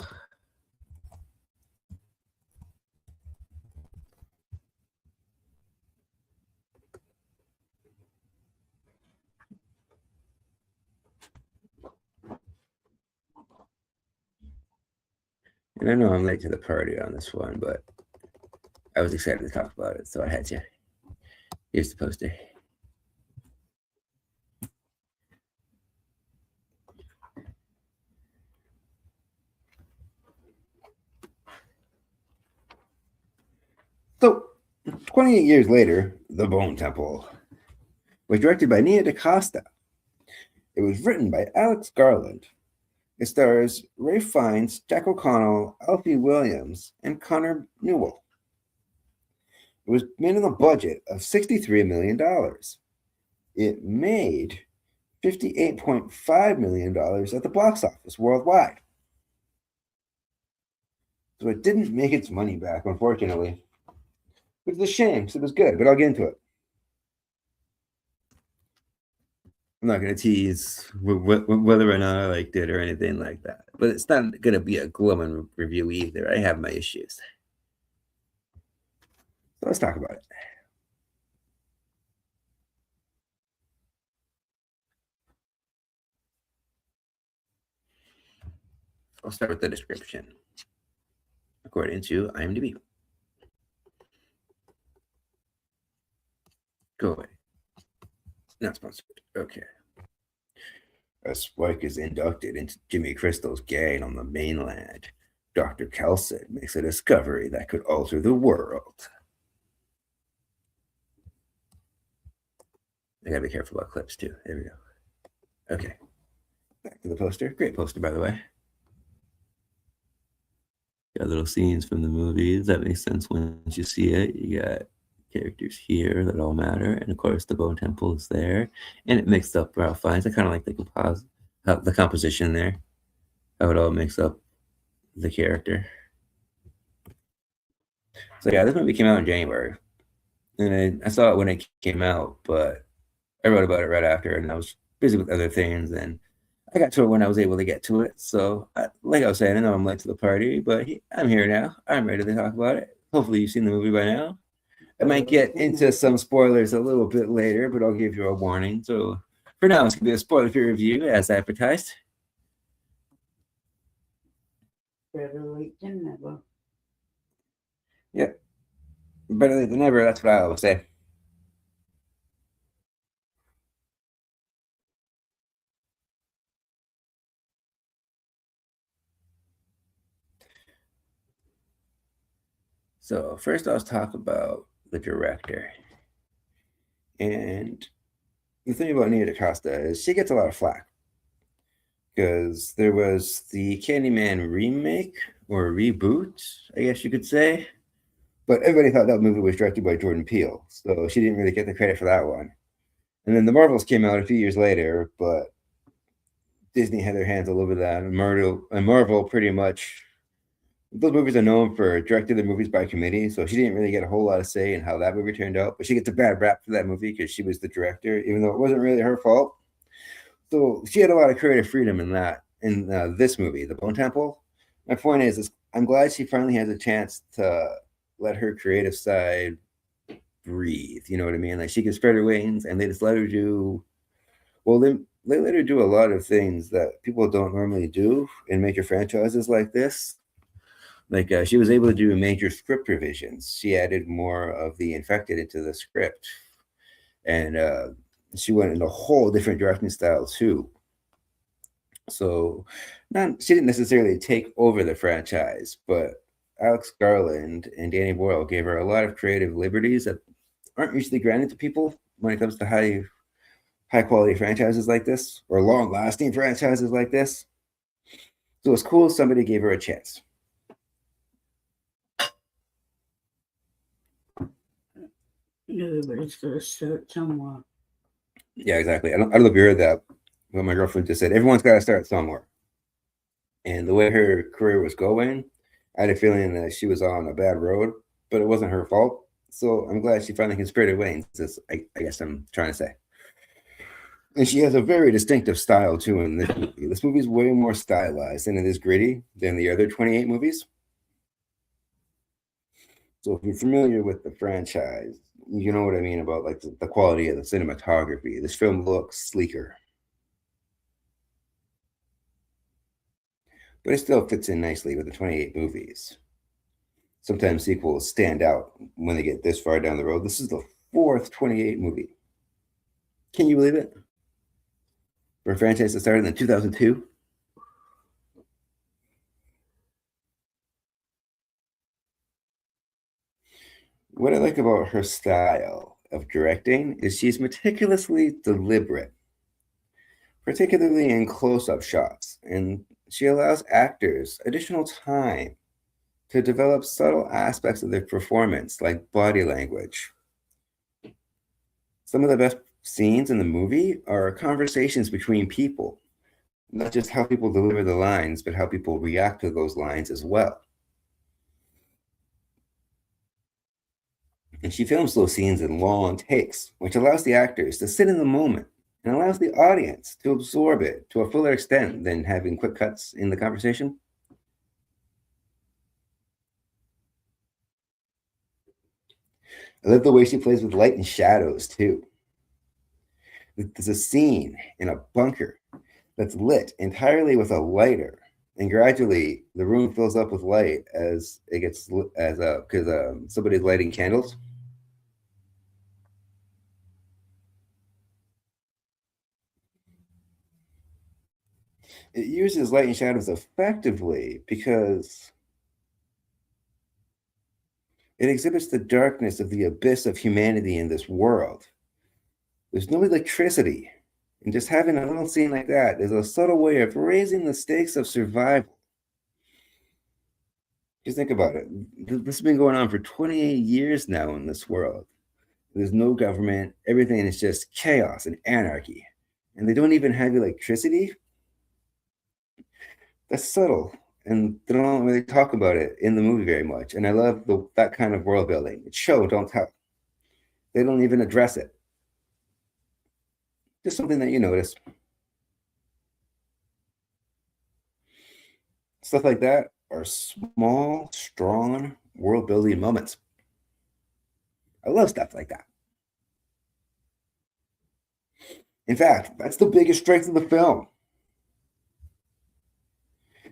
And I know I'm late to the party on this one, but I was excited to talk about it, so I had to. Here's the poster. So, 28 years later, The Bone Temple was directed by Nia DaCosta. It was written by Alex Garland. It stars Ray Fiennes, Jack O'Connell, Alfie Williams, and Connor Newell. It was made on a budget of $63 million. It made $58.5 million at the box office worldwide. So it didn't make its money back, unfortunately. Which is a shame, because it was good, but I'll get into it. I'm not going to tease whether or not I liked it or anything like that. But it's not going to be a glowing review either. I have my issues. So let's talk about it. I'll start with the description. According to IMDb. Go away. Not sponsored. Okay. As Spike is inducted into Jimmy Crystal's gang on the mainland, Dr. Kelson makes a discovery that could alter the world. I gotta be careful about clips too. There we go. Okay. Back to the poster. Great poster, by the way. Got little scenes from the movies. That makes sense once you see it. You got characters here that all matter, and of course the Bone Temple is there, and it mixed up Ralph Fiennes. I kind of like the composition there, how it all makes up the character. So yeah, this movie came out in January, and I saw it when it came out, but I wrote about it right after, and I was busy with other things, and I got to it when I was able to get to it. So like I was saying, I know I'm late to the party, but I'm here now. I'm ready to talk about it. Hopefully you've seen the movie by now. I might get into some spoilers a little bit later, but I'll give you a warning. So for now, it's going to be a spoiler-free review as advertised. Better late than never. Yep. Better late than never. That's what I always say. So first, let's talk about the director. And the thing about Nia DaCosta is she gets a lot of flack because there was the Candyman remake or reboot, I guess you could say. But everybody thought that movie was directed by Jordan Peele, so she didn't really get the credit for that one. And then the Marvels came out a few years later, but Disney had their hands a little bit of that. And Marvel pretty much, those movies are known for directing the movies by committee, so she didn't really get a whole lot of say in how that movie turned out. But she gets a bad rap for that movie because she was the director, even though it wasn't really her fault. So she had a lot of creative freedom in that, in this movie, The Bone Temple. My point is I'm glad she finally has a chance to let her creative side breathe. You know what I mean? Like she can spread her wings, and they just let her do. Well, they let her do a lot of things that people don't normally do in major franchises like this. Like she was able to do major script revisions. She added more of the infected into the script, and she went in a whole different directing style too. So, not she didn't necessarily take over the franchise, but Alex Garland and Danny Boyle gave her a lot of creative liberties that aren't usually granted to people when it comes to high quality franchises like this or long lasting franchises like this. So it's cool somebody gave her a chance. No, but it's gonna start somewhere. Yeah, exactly. I don't know if you heard that, but my girlfriend just said everyone's got to start somewhere. And the way her career was going, I had a feeling that she was on a bad road, but it wasn't her fault. So I'm glad she finally can spread her wings. I guess I'm trying to say. And she has a very distinctive style too in this movie. This movie is way more stylized and it is gritty than the other 28 movies. So if you're familiar with the franchise, you know what I mean about like the quality of the cinematography. This film looks sleeker, but it still fits in nicely with the 28 movies. Sometimes sequels stand out when they get this far down the road. This is the fourth 28 movie. Can you believe it? For a franchise that started in 2002. What I like about her style of directing is she's meticulously deliberate, particularly in close-up shots, and she allows actors additional time to develop subtle aspects of their performance, like body language. Some of the best scenes in the movie are conversations between people, not just how people deliver the lines, but how people react to those lines as well. And she films those scenes in long takes, which allows the actors to sit in the moment and allows the audience to absorb it to a fuller extent than having quick cuts in the conversation. I love the way she plays with light and shadows too. There's a scene in a bunker that's lit entirely with a lighter, and gradually the room fills up with light as it gets as because somebody's lighting candles. It uses light and shadows effectively because it exhibits the darkness of the abyss of humanity in this world. There's no electricity, and just having a little scene like that is a subtle way of raising the stakes of survival. Just think about it. This has been going on for 28 years now in this world. There's no government. Everything is just chaos and anarchy. And they don't even have electricity. That's subtle. And they don't really talk about it in the movie very much. And I love that kind of world building. It's show, don't tell. They don't even address it. Just something that you notice. Stuff like that are small, strong world building moments. I love stuff like that. In fact, that's the biggest strength of the film.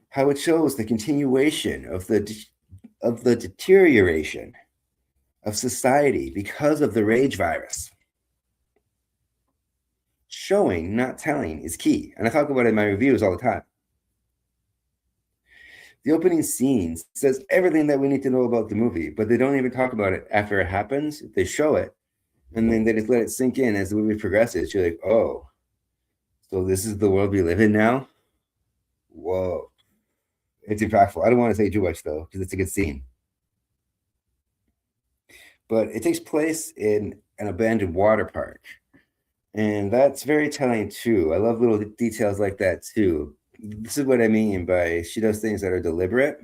How it shows the continuation of the deterioration of society because of the rage virus. Showing, not telling, is key. And I talk about it in my reviews all the time. The opening scene says everything that we need to know about the movie, but they don't even talk about it after it happens. They show it, and then they just let it sink in as the movie progresses. You're like, oh, so this is the world we live in now? Whoa. It's impactful. I don't want to say too much, though, because it's a good scene. But it takes place in an abandoned water park. And that's very telling, too. I love little details like that, too. This is what I mean by she does things that are deliberate.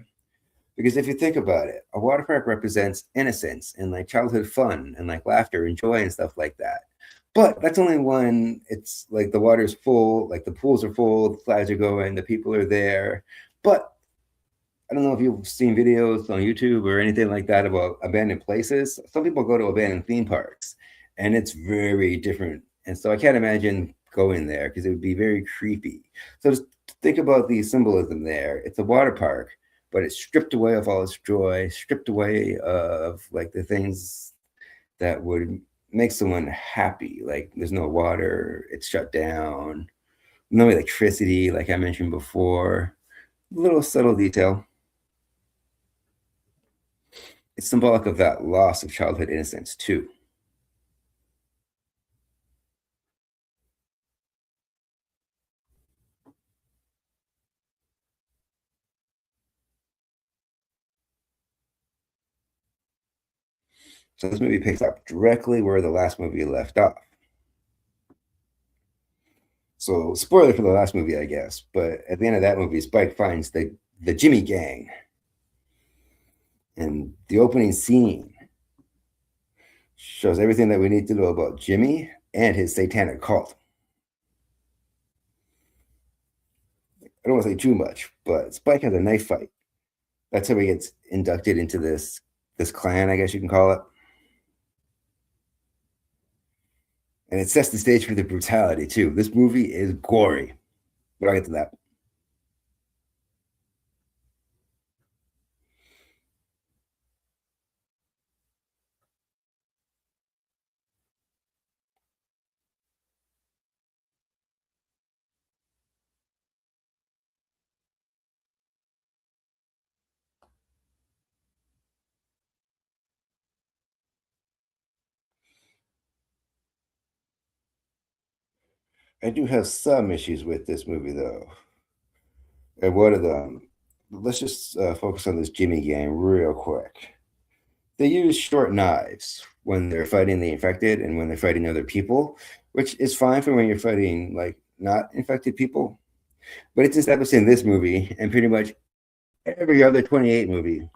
Because if you think about it, a water park represents innocence and like childhood fun and like laughter and joy and stuff like that. But that's only when it's like the water's full, like the pools are full, the slides are going, the people are there. But I don't know if you've seen videos on YouTube or anything like that about abandoned places. Some people go to abandoned theme parks, and it's very different. And so I can't imagine going there because it would be very creepy. So just think about the symbolism there. It's a water park, but it's stripped away of all its joy, stripped away of like the things that would make someone happy. Like there's no water, it's shut down, no electricity, like I mentioned before. Little subtle detail. It's symbolic of that loss of childhood innocence too. So this movie picks up directly where the last movie left off. So spoiler for the last movie, I guess. But at the end of that movie, Spike finds the Jimmy gang, and the opening scene shows everything that we need to know about Jimmy and his satanic cult. I don't want to say too much, but Spike has a knife fight. That's how he gets inducted into this clan, I guess you can call it. And it sets the stage for the brutality too. This movie is gory, but I'll get to that. I do have some issues with this movie though. And one of them, let's just focus on this Jimmy gang real quick. They use short knives when they're fighting the infected and when they're fighting other people, which is fine for when you're fighting like not infected people. But it's established in this movie and pretty much every other 28 movie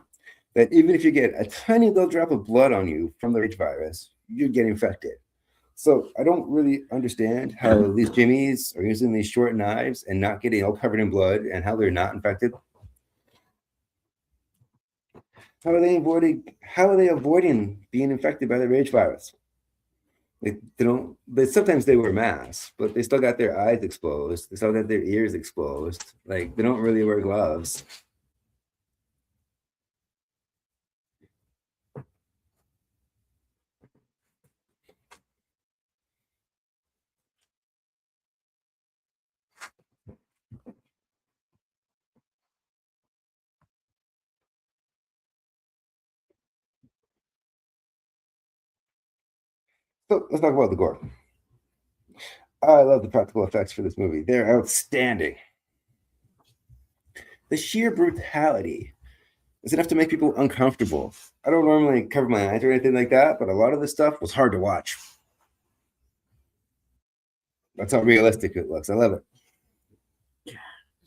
that even if you get a tiny little drop of blood on you from the rage virus, you get infected. So I don't really understand how these Jimmies are using these short knives and not getting all covered in blood and how they're not infected. How are they avoiding being infected by the rage virus? They don't. But sometimes they wear masks, but they still got their eyes exposed. They still got their ears exposed. Like they don't really wear gloves. So let's talk about the gore. I love the practical effects for this movie. They're outstanding. The sheer brutality is enough to make people uncomfortable. I don't normally cover my eyes or anything like that, but a lot of the stuff was hard to watch. That's how realistic it looks. I love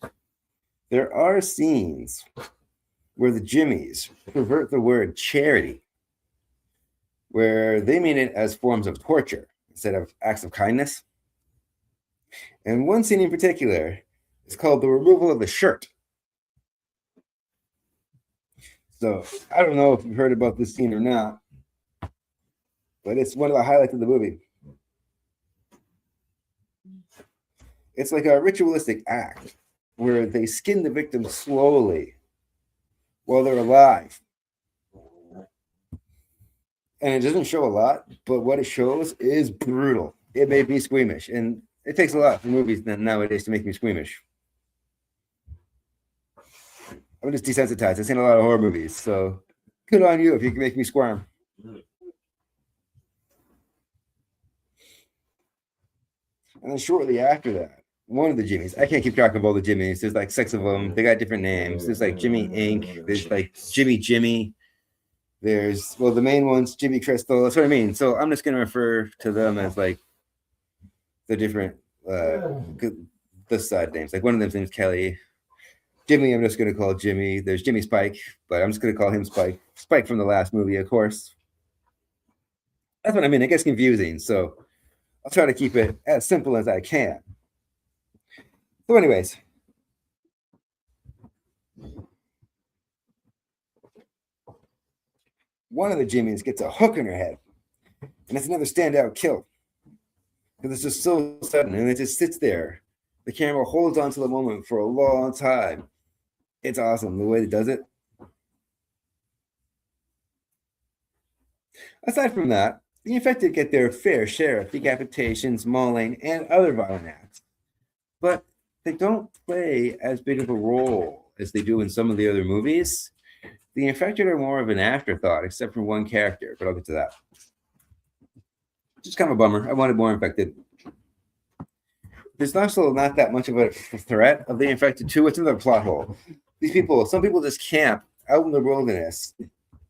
it. There are scenes where the Jimmies pervert the word charity, where they mean it as forms of torture instead of acts of kindness. And one scene in particular is called the removal of the shirt. So I don't know if you've heard about this scene or not, but it's one of the highlights of the movie. It's like a ritualistic act where they skin the victim slowly while they're alive. And it doesn't show a lot, but what it shows is brutal. It made me squeamish, and it takes a lot for movies nowadays to make me squeamish. I'm just desensitized. I've seen a lot of horror movies, so good on you if you can make me squirm. And then shortly after that, one of the Jimmies, I can't keep track of all the Jimmies. There's like six of them. They got different names. There's like Jimmy Inc. There's like Jimmy. There's, well, the main one's Jimmy Crystal. That's what I mean. So I'm just going to refer to them as like the different, the side names. Like one of them's name's Kelly. Jimmy, I'm just going to call Jimmy. There's Jimmy Spike, but I'm just going to call him Spike. Spike from the last movie, of course. That's what I mean. It gets confusing. So I'll try to keep it as simple as I can. So, anyways, one of the Jimmies gets a hook in her head, and it's another standout kill. Because it's just so sudden, and it just sits there. The camera holds on to the moment for a long time. It's awesome the way it does it. Aside from that, the infected get their fair share of decapitations, mauling, and other violent acts. But they don't play as big of a role as they do in some of the other movies. The infected are more of an afterthought, except for one character, but I'll get to that. Just kind of a bummer. I wanted more infected. There's also not that much of a threat of the infected too. It's another plot hole. Some people just camp out in the wilderness,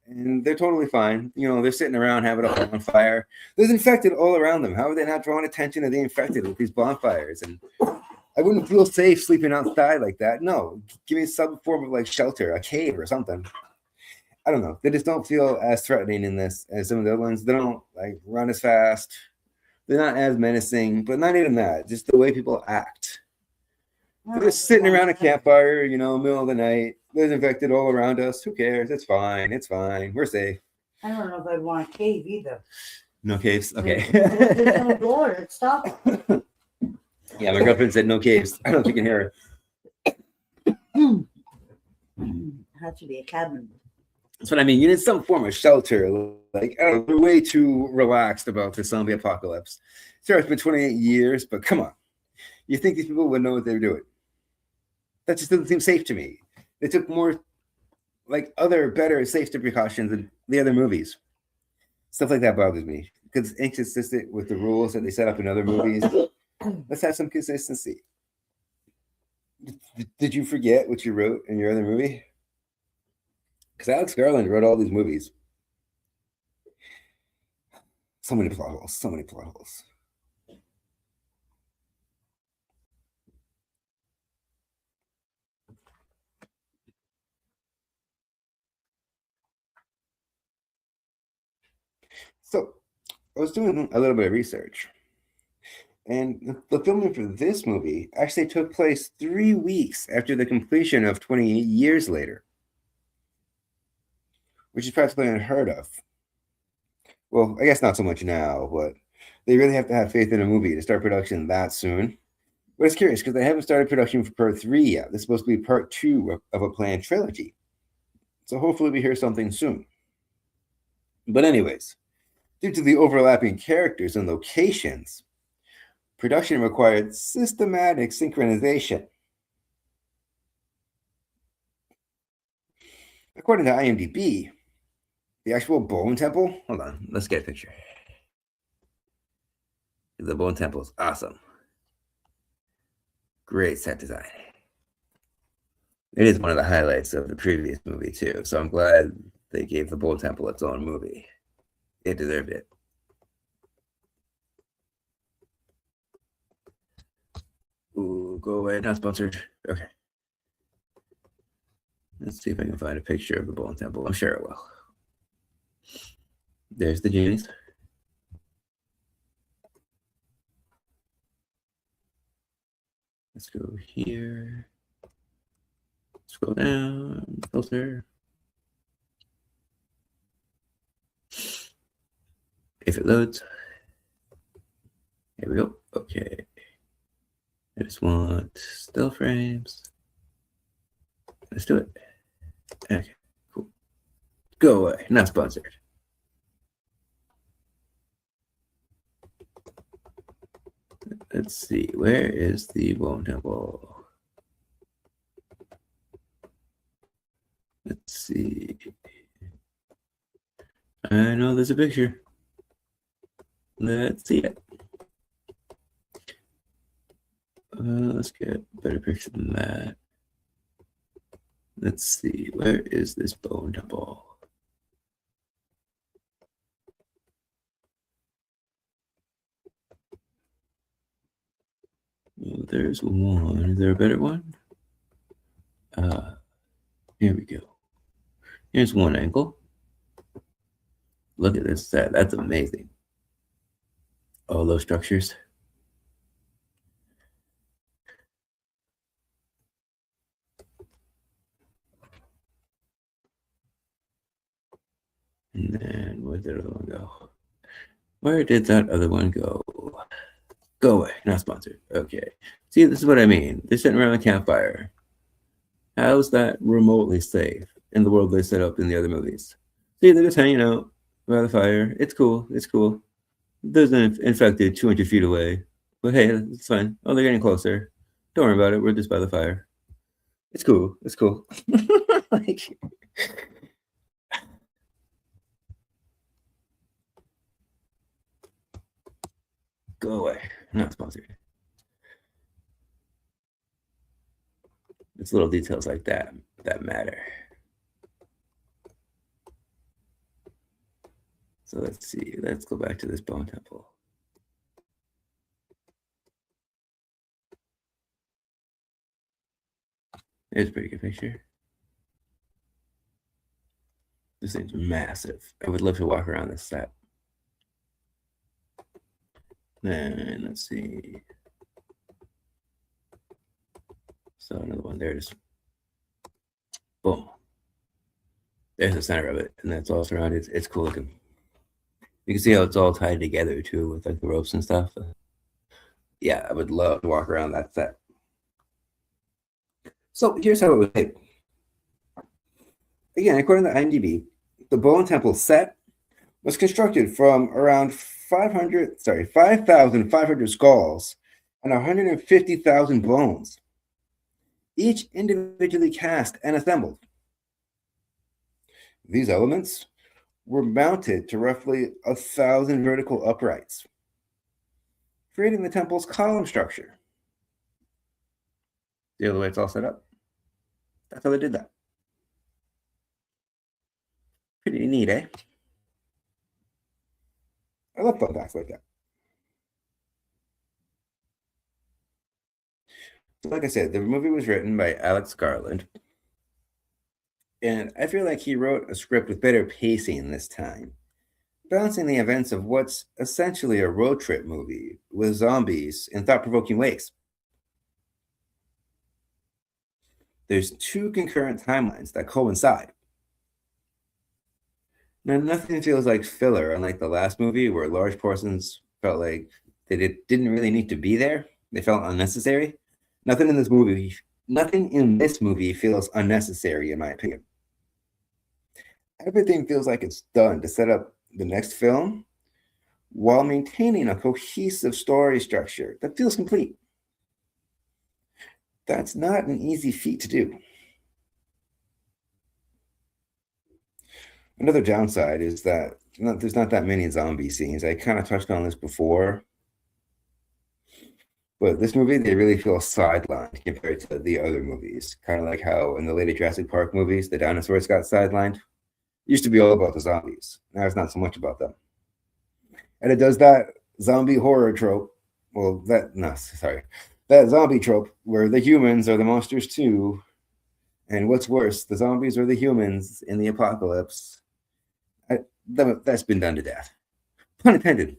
and they're totally fine. They're sitting around having a bonfire. There's infected all around them. How are they not drawing attention to the infected with these bonfires? And I wouldn't feel safe sleeping outside like that. No, give me some form of like shelter, a cave or something. I don't know. They just don't feel as threatening in this as some of the other ones. They don't like run as fast. They're not as menacing, but not even that. Just the way people act. They're just sitting around a campfire, middle of the night. There's infected all around us. Who cares? It's fine. It's fine. We're safe. I don't know if I'd want a cave either. No caves? Okay. There's no door. It's stop. Yeah, my girlfriend said no caves. I don't know if you can hear her. Has to be a cabin. That's what I mean. You need some form of shelter. Like, I don't know, we're way too relaxed about the zombie apocalypse. Sure, it's been 28 years, but come on. You think these people would know what they're doing? That just doesn't seem safe to me. They took more, like, other better safety precautions than the other movies. Stuff like that bothers me because it's inconsistent with the rules that they set up in other movies. Let's have some consistency. Did you forget what you wrote in your other movie? Because Alex Garland wrote all these movies. So many plot holes. So many plot holes. So I was doing a little bit of research. And the filming for this movie actually took place 3 weeks after the completion of 28 years later, which is practically unheard of. Well, I guess not so much now, but they really have to have faith in a movie to start production that soon. But it's curious because they haven't started production for part 3 yet. This is supposed to be part 2 of a planned trilogy. So hopefully we hear something soon. But anyways, due to the overlapping characters and locations, production required systematic synchronization. According to IMDb, the actual Bone Temple, hold on, let's get a picture. The Bone Temple is awesome. Great set design. It is one of the highlights of the previous movie too, so I'm glad they gave the Bone Temple its own movie. It deserved it. Ooh, go away, not sponsored. Okay. Let's see if I can find a picture of the Bone Temple. I'm sure it will. There's the genies. Let's go here. Scroll down, filter. If it loads. Here we go. Okay. I just want still frames. Let's do it. Okay, cool. Go away. Not sponsored. Let's see. Where is the Bone Temple? Let's see. I know there's a picture. Let's see it. Let's get a better picture than that. Let's see. Where is this Bone Temple? Well, there's one. Is there a better one? Here we go. Here's one angle. Look at this set. That's amazing. All those structures. And then where did the other one go? Where did that other one go? Go away. Not sponsored. Okay. See, this is what I mean. They're sitting around a campfire. How's that remotely safe in the world they set up in the other movies? See, they're just hanging out by the fire. It's cool. It's cool. There's an infected 200 feet away. But hey, it's fine. Oh, they're getting closer. Don't worry about it. We're just by the fire. It's cool. It's cool. Like, go away. Not sponsored. It's little details like that that matter. So let's see. Let's go back to this bone temple. It's a pretty good picture. This thing's massive. I would love to walk around this set. Then let's see. So another one there, just boom. There's the center of it, and that's all surrounded. It's cool looking. You can see how it's all tied together too, with like the ropes and stuff. Yeah, I would love to walk around that set. So here's how it was made. Again, according to IMDb, the Bone Temple set was constructed from around 5,500 skulls and 150,000 bones, each individually cast and assembled. These elements were mounted to roughly 1,000 vertical uprights, creating the temple's column structure. The other way it's all set up. That's how they did that. Pretty neat, eh? I love fun facts like that. So like I said, the movie was written by Alex Garland. And I feel like he wrote a script with better pacing this time, balancing the events of what's essentially a road trip movie with zombies in thought-provoking ways. There's two concurrent timelines that coincide. Now, nothing feels like filler, unlike the last movie, where large portions felt like they didn't really need to be there. They felt unnecessary. Nothing in this movie feels unnecessary, in my opinion. Everything feels like it's done to set up the next film while maintaining a cohesive story structure that feels complete. That's not an easy feat to do. Another downside is that there's not that many zombie scenes. I kind of touched on this before. But this movie, they really feel sidelined compared to the other movies. Kind of like how in the later Jurassic Park movies, the dinosaurs got sidelined. It used to be all about the zombies. Now it's not so much about them. And it does that zombie horror trope. That zombie trope where the humans are the monsters too. And what's worse, the zombies are the humans in the apocalypse. That's been done to death. Pun intended.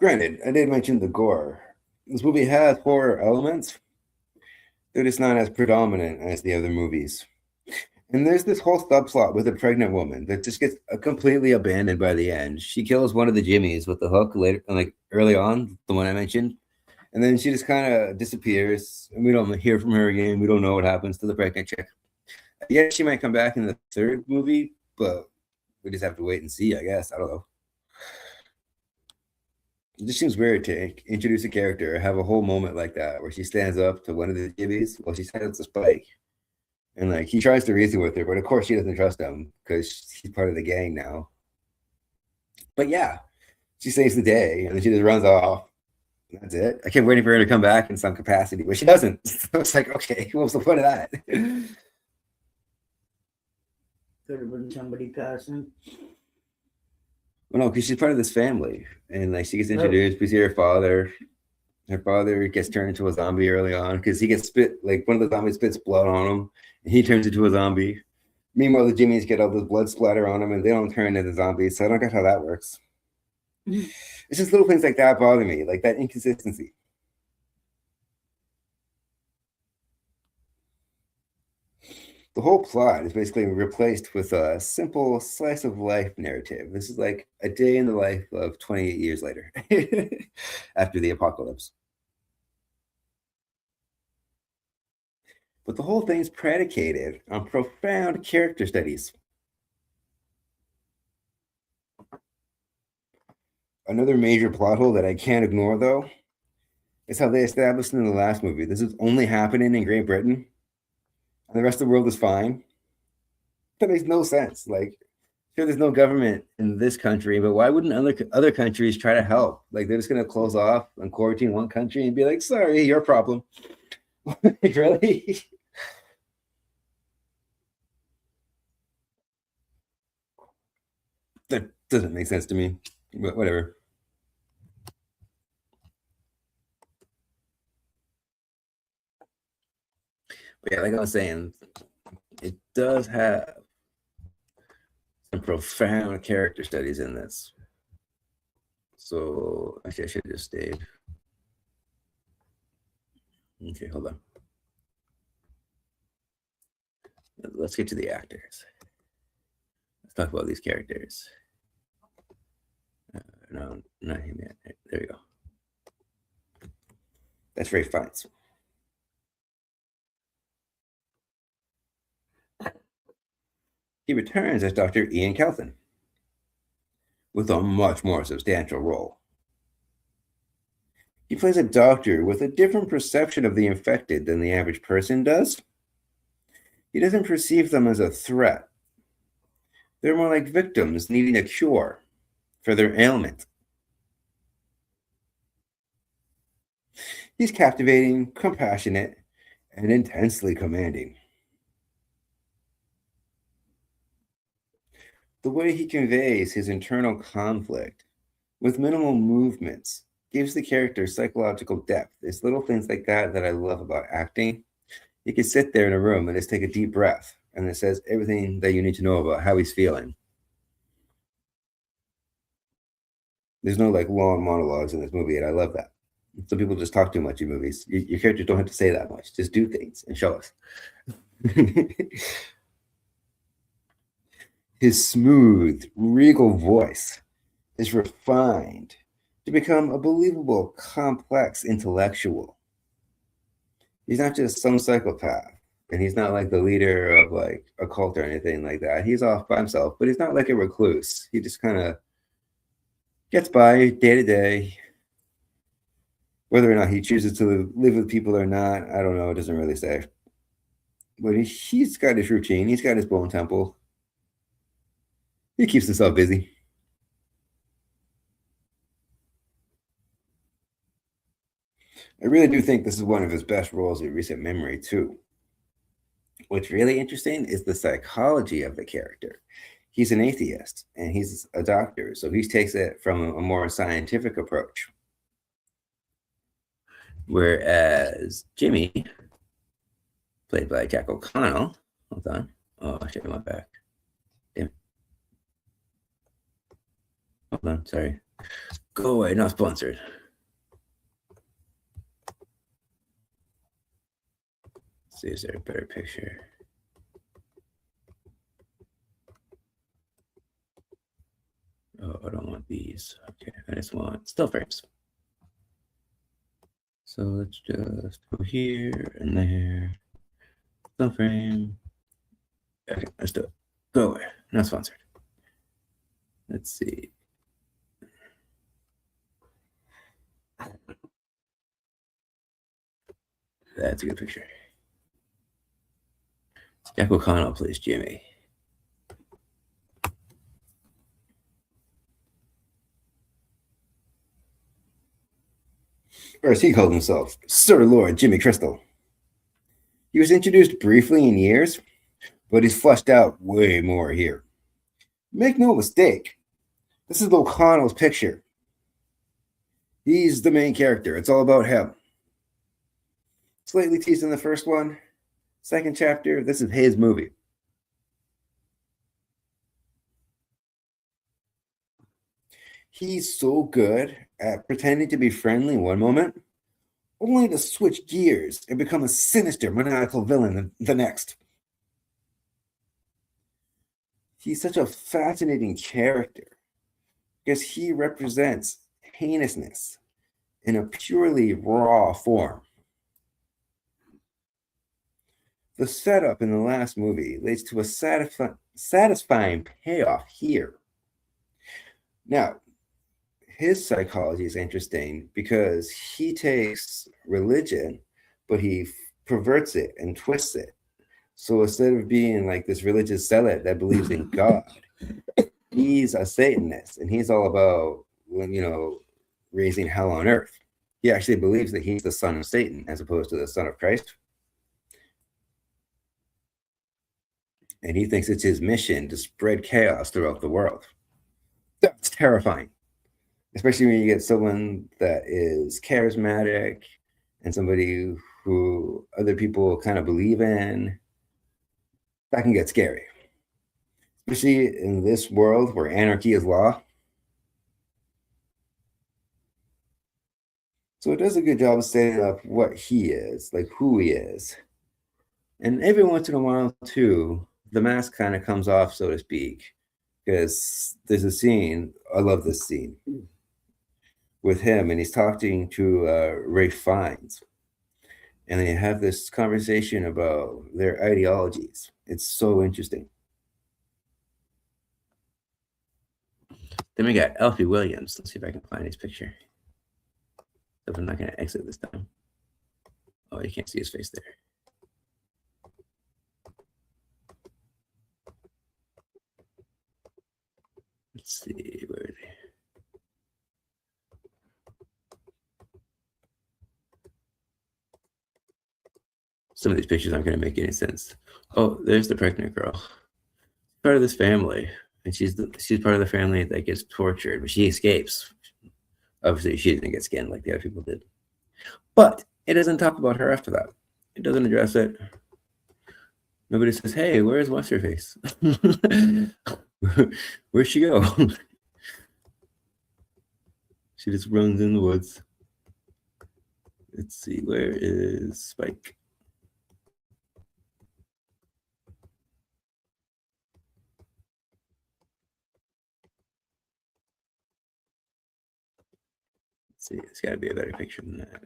Granted, I did mention the gore. This movie has horror elements. They're just not as predominant as the other movies. And there's this whole subplot with a pregnant woman that just gets completely abandoned by the end. She kills one of the Jimmies with the hook later, like early on, the one I mentioned. And then she just kind of disappears, and we don't hear from her again. We don't know what happens to the pregnant chick. Yeah, she might come back in the third movie, but we just have to wait and see, I guess. I don't know. It just seems weird to introduce a character, have a whole moment like that where she stands up to one of the Jimmies while she stands to Spike. And like he tries to reason with her, but of course she doesn't trust him because he's part of the gang now. But yeah, she saves the day and then she just runs off. That's it. I kept waiting for her to come back in some capacity, but she doesn't. So it's like, okay, what was the point of that? Could have been somebody passing. Well, no, because she's part of this family, and like she gets introduced. We see her father. Her father gets turned into a zombie early on because he gets spit. Like one of the zombies spits blood on him, and he turns into a zombie. Meanwhile, the Jimmies get all this blood splatter on them and they don't turn into zombies, so I don't get how that works. It's just little things like that bother me, like that inconsistency. The whole plot is basically replaced with a simple slice of life narrative. This is like a day in the life of 28 years later after the apocalypse. But the whole thing's predicated on profound character studies. Another major plot hole that I can't ignore, though, is how they established in the last movie this is only happening in Great Britain and the rest of the world is fine. That makes no sense. Like, sure, there's no government in this country, but why wouldn't other countries try to help? Like, they're just going to close off and quarantine one country and be like, sorry, your problem. Like, really? That doesn't make sense to me, but whatever. But yeah, like I was saying, it does have some profound character studies in this. So actually, I should have just stayed. Okay, hold on. Let's get to the actors. Let's talk about these characters. No, not him yet. There we go. That's Ray Fiennes. He returns as Dr. Ian Kelson with a much more substantial role. He plays a doctor with a different perception of the infected than the average person does. He doesn't perceive them as a threat. They're more like victims needing a cure for their ailment. He's captivating, compassionate, and intensely commanding. The way he conveys his internal conflict with minimal movements gives the character psychological depth. It's little things like that that I love about acting. You can sit there in a room and just take a deep breath, and it says everything that you need to know about how he's feeling. There's no like long monologues in this movie, and I love that. Some people just talk too much in movies. Your characters don't have to say that much. Just do things and show us. His smooth, regal voice is refined to become a believable, complex intellectual. He's not just some psychopath, and he's not like the leader of like a cult or anything like that. He's off by himself, but he's not like a recluse. He just kind of gets by day to day. Whether or not he chooses to live with people or not, I don't know. It doesn't really say. But he's got his routine. He's got his bone temple. He keeps himself busy. I really do think this is one of his best roles in recent memory, too. What's really interesting is the psychology of the character. He's an atheist and he's a doctor, so he takes it from a more scientific approach. Whereas Jimmy, played by Jack O'Connell, hold on. Oh, I should have my back. Damn it. Hold on, sorry. Go away, not sponsored. Let's see, is there a better picture? Oh, I don't want these. Okay, I just want still frames. So let's just go here and there. Still frame. Okay, let's do it. Go away. Not sponsored. Let's see. That's a good picture. Jack O'Connell plays Jimmy. Or as he called himself, Sir Lord Jimmy Crystal. He was introduced briefly in years, but he's fleshed out way more here. Make no mistake, this is O'Connell's picture. He's the main character. It's all about him. Slightly teased in the first one. Second chapter, this is his movie. He's so good at pretending to be friendly one moment, only to switch gears and become a sinister, maniacal villain the next. He's such a fascinating character because he represents heinousness in a purely raw form. The setup in the last movie leads to a satisfying payoff here. Now, his psychology is interesting because he takes religion, but he perverts it and twists it. So instead of being like this religious zealot that believes in God, he's a Satanist and he's all about, raising hell on earth. He actually believes that he's the son of Satan as opposed to the son of Christ. And he thinks it's his mission to spread chaos throughout the world. That's terrifying, especially when you get someone that is charismatic and somebody who other people kind of believe in. That can get scary, especially in this world where anarchy is law. So it does a good job of setting up what he is, like who he is. And every once in a while, too, the mask kind of comes off, so to speak, because there's a scene, I love this scene, with him, and he's talking to Ray Fiennes. And they have this conversation about their ideologies. It's so interesting. Then we got Alfie Williams. Let's see if I can find his picture. If I'm not going to exit this time. Oh, you can't see his face there. Let's see. Where are they? Some of these pictures aren't going to make any sense. Oh, there's the pregnant girl. Part of this family. And she's part of the family that gets tortured, but she escapes. Obviously, she didn't get skinned like the other people did. But it doesn't talk about her after that. It doesn't address it. Nobody says, hey, where's What's-Her-Face? Where'd she go? She just runs in the woods. Let's see, where is Spike? Let's see, it's got to be a better picture than that.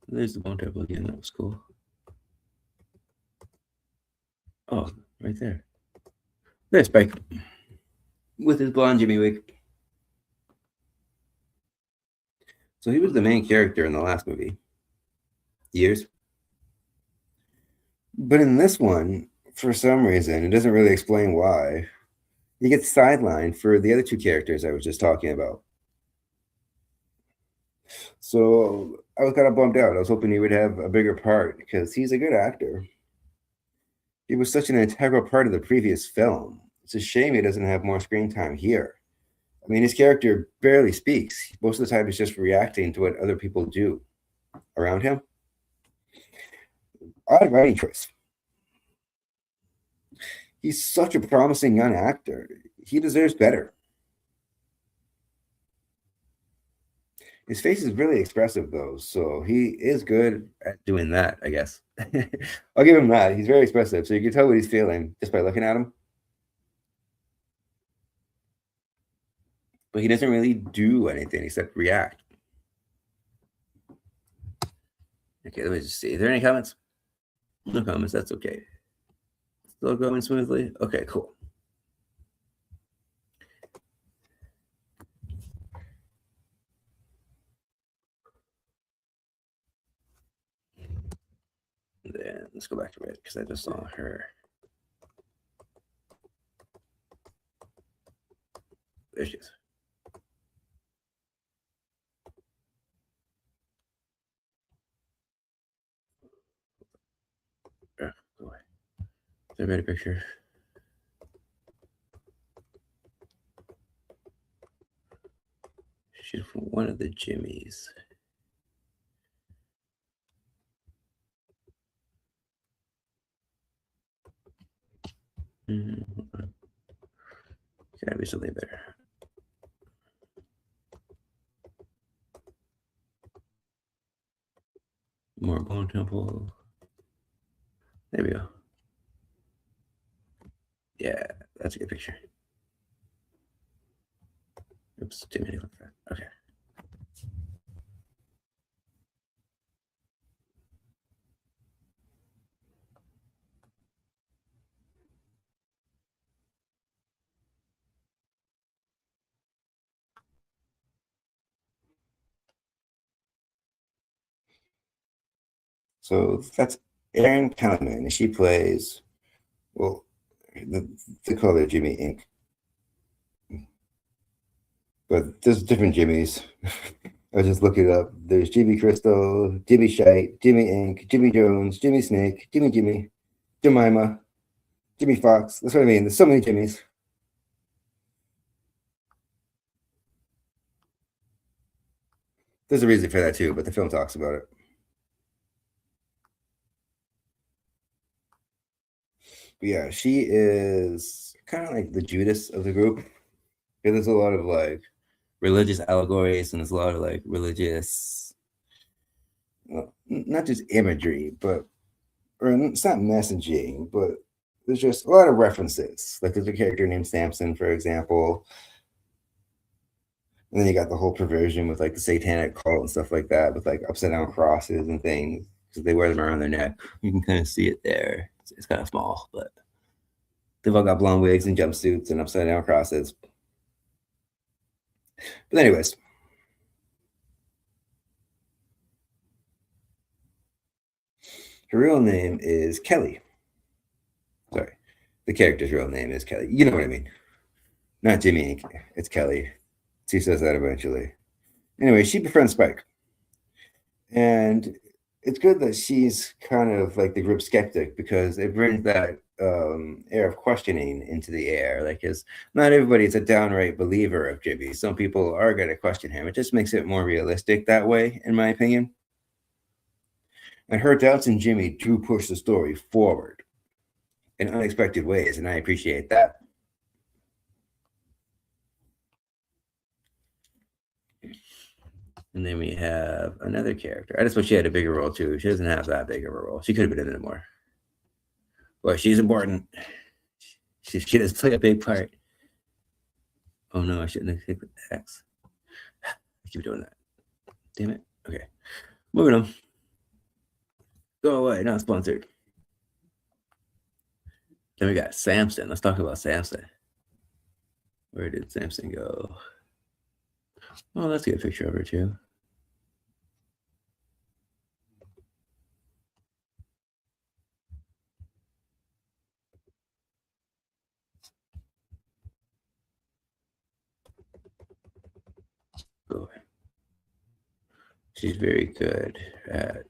There's the Bone Temple again. That was cool. Oh, right there. There's Spike with his blonde Jimmy wig. So he was the main character in the last movie. Years. But in this one, for some reason, it doesn't really explain why. He gets sidelined for the other two characters I was just talking about. So I was kind of bummed out. I was hoping he would have a bigger part because he's a good actor. He was such an integral part of the previous film. It's a shame he doesn't have more screen time here. I mean, his character barely speaks. Most of the time, he's just reacting to what other people do around him. Odd writing choice. He's such a promising young actor. He deserves better. His face is really expressive, though, so he is good at doing that, I guess. I'll give him that. He's very expressive, so you can tell what he's feeling just by looking at him. But he doesn't really do anything except react. Okay, let me just see. Is there any comments? No comments. That's okay. Still going smoothly? Okay, cool. Then let's go back to Red because I just saw her. There she is. Oh, go away. Is there a better picture? She's from one of the Jimmys. Gotta be something better. More bone temple. There we go. Yeah, that's a good picture. Oops, too many like that. Okay. So that's Erin Kelman, and she plays, well, they call her Jimmy Ink. But there's different Jimmys. I was just looking it up. There's Jimmy Crystal, Jimmy Shite, Jimmy Ink, Jimmy Jones, Jimmy Snake, Jimmy, Jemima, Jimmy Fox. That's what I mean. There's so many Jimmys. There's a reason for that too, but the film talks about it. But yeah, she is kind of like the Judas of the group. Yeah, there's a lot of like religious allegories and there's a lot of like religious, well, not just imagery, but or it's not messaging, but there's just a lot of references. Like there's a character named Samson, for example. And then you got the whole perversion with like the satanic cult and stuff like that, with like upside down crosses and things because they wear them around their neck. You can kind of see it there. It's kind of small, but they've all got blonde wigs and jumpsuits and upside down crosses. But anyways, her real name is Kelly. Sorry, the character's real name is Kelly. You know what I mean? Not Jimmy. It's Kelly. She says that eventually. Anyway, she befriends Spike. And it's good that she's kind of like the group skeptic because it brings that air of questioning into the air. Like, because not everybody's a downright believer of Jimmy. Some people are going to question him. It just makes it more realistic that way, in my opinion. And her doubts in Jimmy do push the story forward in unexpected ways, and I appreciate that. And then we have another character. I just wish she had a bigger role too. She doesn't have that big of a role. She could have been in it more. Well, she's important. She does play a big part. Oh no, I shouldn't have clicked X. I keep doing that. Damn it. Okay. Moving on. Go away, not sponsored. Then we got Samson. Let's talk about Samson. Where did Samson go? Oh, let's get a picture of her too. Go away. She's very good at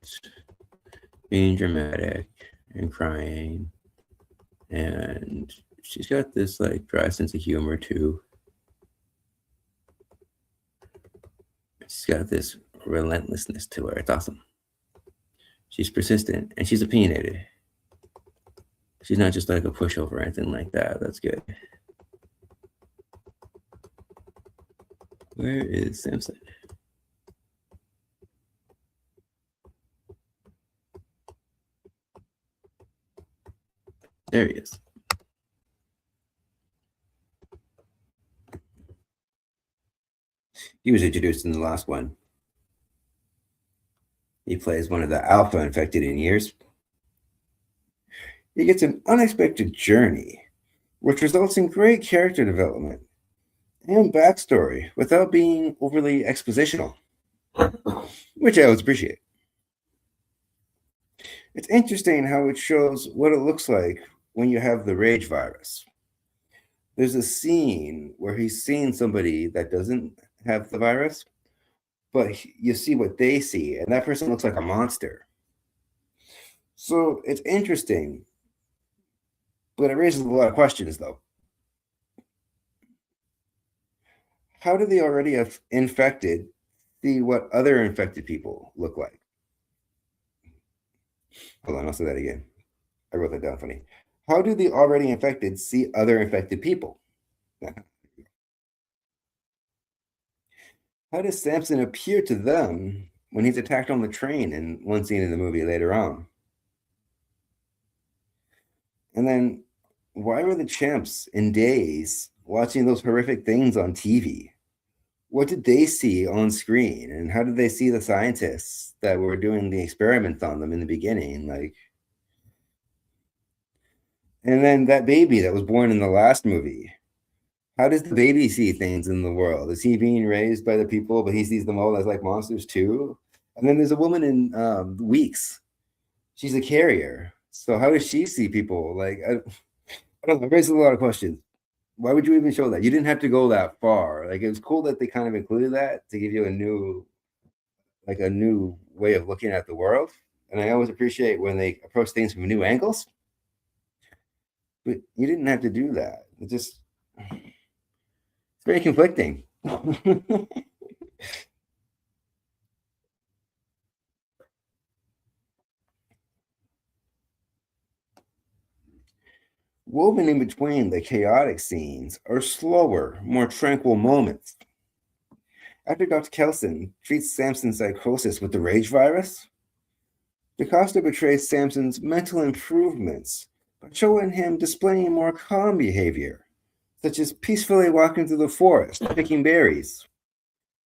being dramatic and crying. And she's got this like dry sense of humor too. She's got this relentlessness to her. It's awesome. She's persistent and she's opinionated. She's not just like a pushover or anything like that. That's good. Where is Samson? There he is. He was introduced in the last one. He plays one of the alpha infected in years. He gets an unexpected journey, which results in great character development and backstory without being overly expositional, which I always appreciate. It's interesting how it shows what it looks like when you have the rage virus. There's a scene where he's seeing somebody that doesn't have the virus, but you see what they see, and that person looks like a monster. So it's interesting, but it raises a lot of questions, though. How do the already infected see what other infected people look like? Hold on, I'll say that again. I wrote that down funny. How do the already infected see other infected people? How does Samson appear to them when he's attacked on the train in one scene in the movie later on. And then, why were the chimps in days watching those horrific things on TV? What did they see on screen? And how did they see the scientists that were doing the experiments on them in the beginning? Like, and then that baby that was born in the last movie. How does the baby see things in the world? Is he being raised by the people, but he sees them all as like monsters too? And then there's a woman in Weeks. She's a carrier. So how does she see people? Like, I don't know. It raises a lot of questions. Why would you even show that? You didn't have to go that far. Like, it was cool that they kind of included that to give you a new way of looking at the world. And I always appreciate when they approach things from new angles. But you didn't have to do that. It's very conflicting. Woven in between the chaotic scenes are slower, more tranquil moments. After Dr. Kelson treats Samson's psychosis with the rage virus, DaCosta betrays Samson's mental improvements by showing him displaying more calm behavior, such as peacefully walking through the forest, picking berries,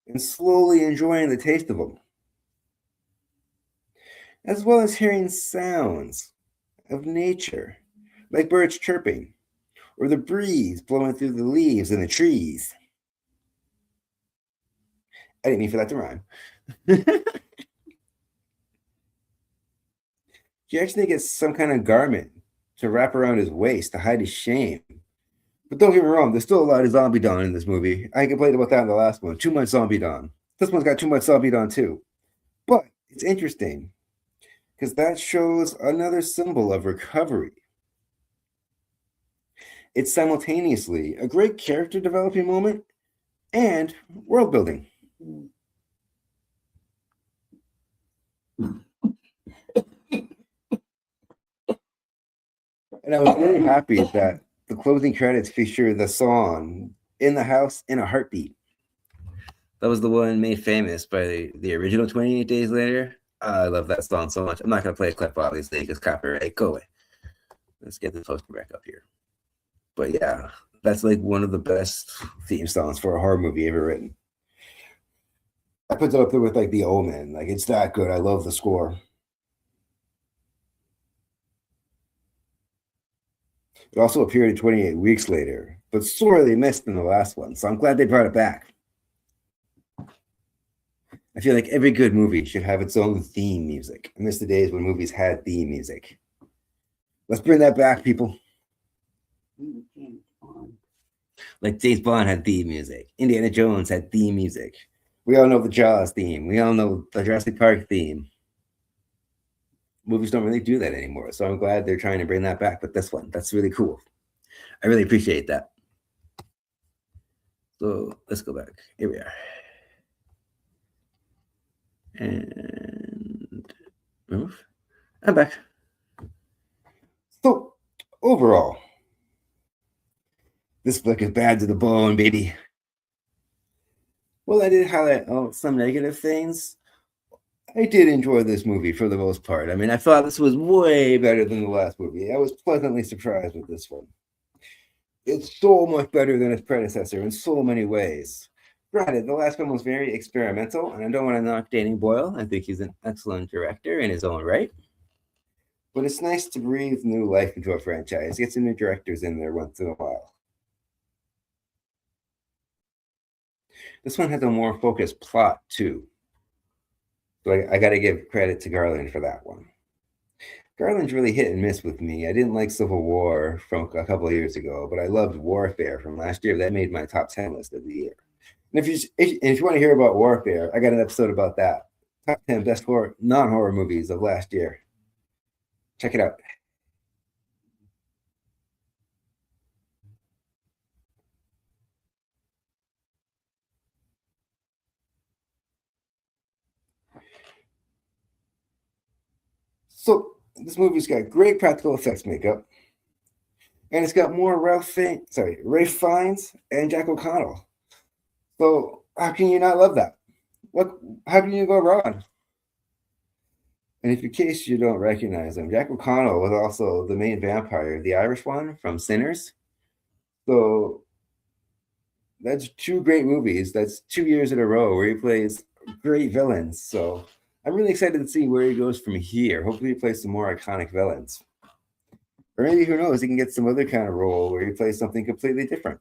and slowly enjoying the taste of them, as well as hearing sounds of nature, like birds chirping, or the breeze blowing through the leaves in the trees. I didn't mean for that to rhyme. He actually gets some kind of garment to wrap around his waist to hide his shame. But don't get me wrong, there's still a lot of zombie Dawn in this movie. I complained about that in the last one. Too much zombie Dawn. This one's got too much zombie Dawn too. But it's interesting because that shows another symbol of recovery. It's simultaneously a great character developing moment and world building. And I was really happy that the closing credits feature the song "In the House in a Heartbeat." That was the one made famous by the original 28 Days Later. I love that song so much. I'm not going to play a clip, obviously, because copyright. Go away. Let's get the poster back up here. But yeah, that's like one of the best theme songs for a horror movie ever written. I put it up there with like The Omen. Like, it's that good. I love the score. It also appeared 28 weeks later, but sorely missed in the last one. So I'm glad they brought it back. I feel like every good movie should have its own theme music. I miss the days when movies had theme music. Let's bring that back, people. Like James Bond had theme music. Indiana Jones had theme music. We all know the Jaws theme. We all know the Jurassic Park theme. Movies don't really do that anymore. So I'm glad they're trying to bring that back with this one. That's really cool. I really appreciate that. So let's go back. Here we are. And move. I'm back. So overall, this flick is bad to the bone, baby. Well, I did highlight some negative things. I did enjoy this movie for the most part. I mean, I thought this was way better than the last movie. I was pleasantly surprised with this one. It's so much better than its predecessor in so many ways. Granted, the last one was very experimental, and I don't want to knock Danny Boyle. I think he's an excellent director in his own right. But it's nice to breathe new life into a franchise, get some new directors in there once in a while. This one has a more focused plot, too. So I got to give credit to Garland for that one. Garland's really hit and miss with me. I didn't like Civil War from a couple of years ago, but I loved Warfare from last year. That made my top 10 list of the year. And if you want to hear about Warfare, I got an episode about that. Top 10 best non-horror movies of last year. Check it out. So this movie's got great practical effects makeup, and it's got more Ralph Fiennes and Jack O'Connell. So how can you not love that? How can you go wrong? And if in case you don't recognize him, Jack O'Connell was also the main vampire, the Irish one from Sinners. So that's two great movies. That's 2 years in a row where he plays great villains. So I'm really excited to see where he goes from here. Hopefully, he plays some more iconic villains. Or maybe, who knows, he can get some other kind of role where he plays something completely different.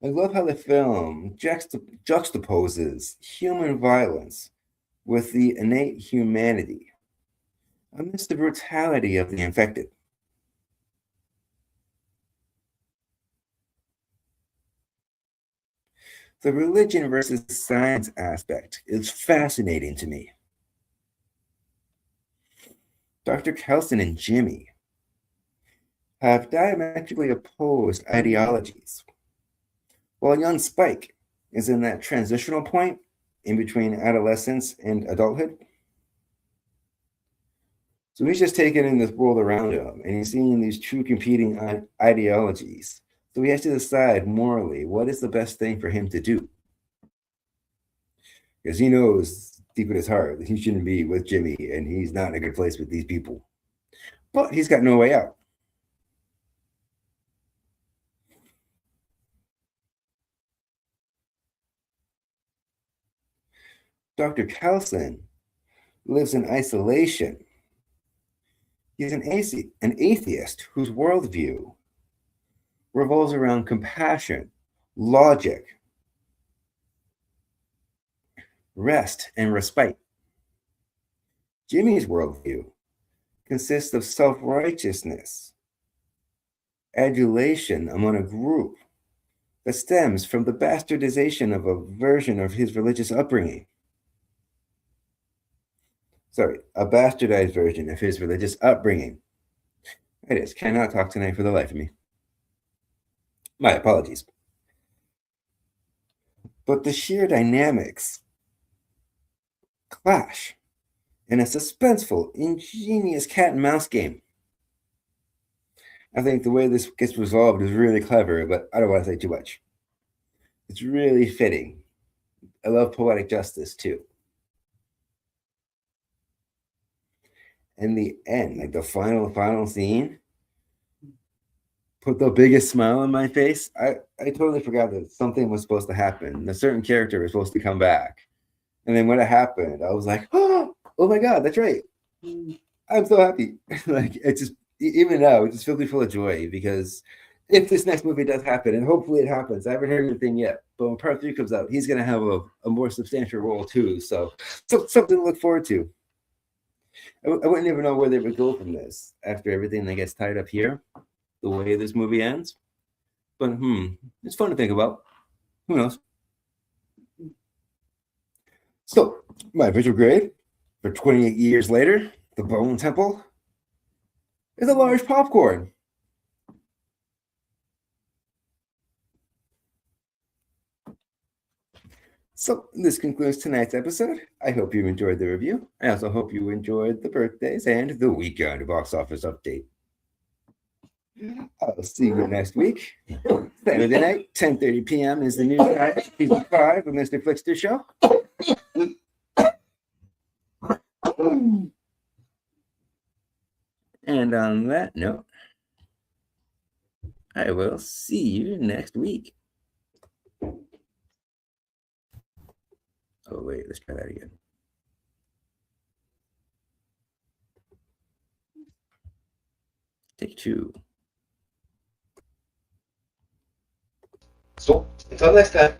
I love how the film juxtaposes human violence with the innate humanity amidst the brutality of the infected. The religion versus science aspect is fascinating to me. Dr. Kelson and Jimmy have diametrically opposed ideologies, while young Spike is in that transitional point in between adolescence and adulthood. So he's just taking in this world around him and he's seeing these two competing ideologies. So he has to decide morally what is the best thing for him to do. Because he knows deep in his heart that he shouldn't be with Jimmy and he's not in a good place with these people. But he's got no way out. Dr. Kelson lives in isolation. He's an atheist whose worldview revolves around compassion, logic, rest, and respite. Jimmy's worldview consists of self-righteousness, adulation among a group that stems from the bastardization of a version of his religious upbringing. Sorry, a bastardized version of his religious upbringing. I just cannot talk tonight for the life of me. My apologies. But the sheer dynamics clash in a suspenseful, ingenious cat and mouse game. I think the way this gets resolved is really clever, but I don't want to say too much. It's really fitting. I love poetic justice too. In the end, like the final scene, put the biggest smile on my face. I totally forgot that something was supposed to happen. A certain character was supposed to come back. And then when it happened, I was like, oh my God, that's right. I'm so happy. Like, it just, even now, it just fills me full of joy because if this next movie does happen, and hopefully it happens, I haven't heard anything yet, but when part 3 comes out, he's going to have a more substantial role too. So something to look forward to. I wouldn't even know where they would go from this after everything that gets tied up here, the way this movie ends. But it's fun to think about. Who knows? So, my visual grade for 28 years later, The Bone Temple, is a large popcorn. So this concludes tonight's episode. I hope you enjoyed the review. I also hope you enjoyed the birthdays and the weekend box office update. I'll see you next week. Saturday night, 10:30 p.m. is the new time, season 5 of Mr. FLIXTER Show. And on that note, I will see you next week. Oh, wait, let's try that again. Take 2. So, until next time.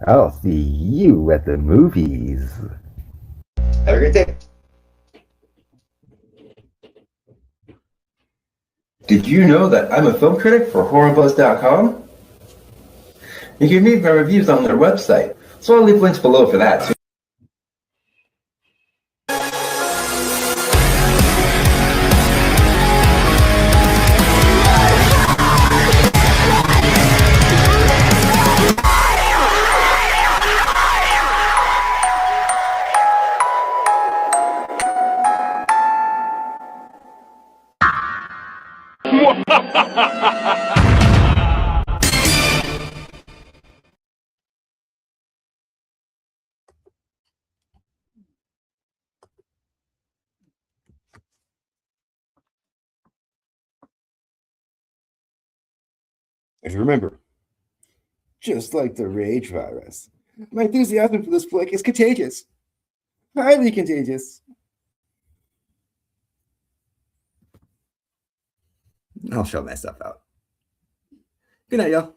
I'll see you at the movies. Have a great day. Did you know that I'm a film critic for HorrorBuzz.com? You can read my reviews on their website, so I'll leave links below for that too. And remember, just like the rage virus, my enthusiasm for this flick is contagious. Highly contagious. I'll show myself out. Good night, y'all.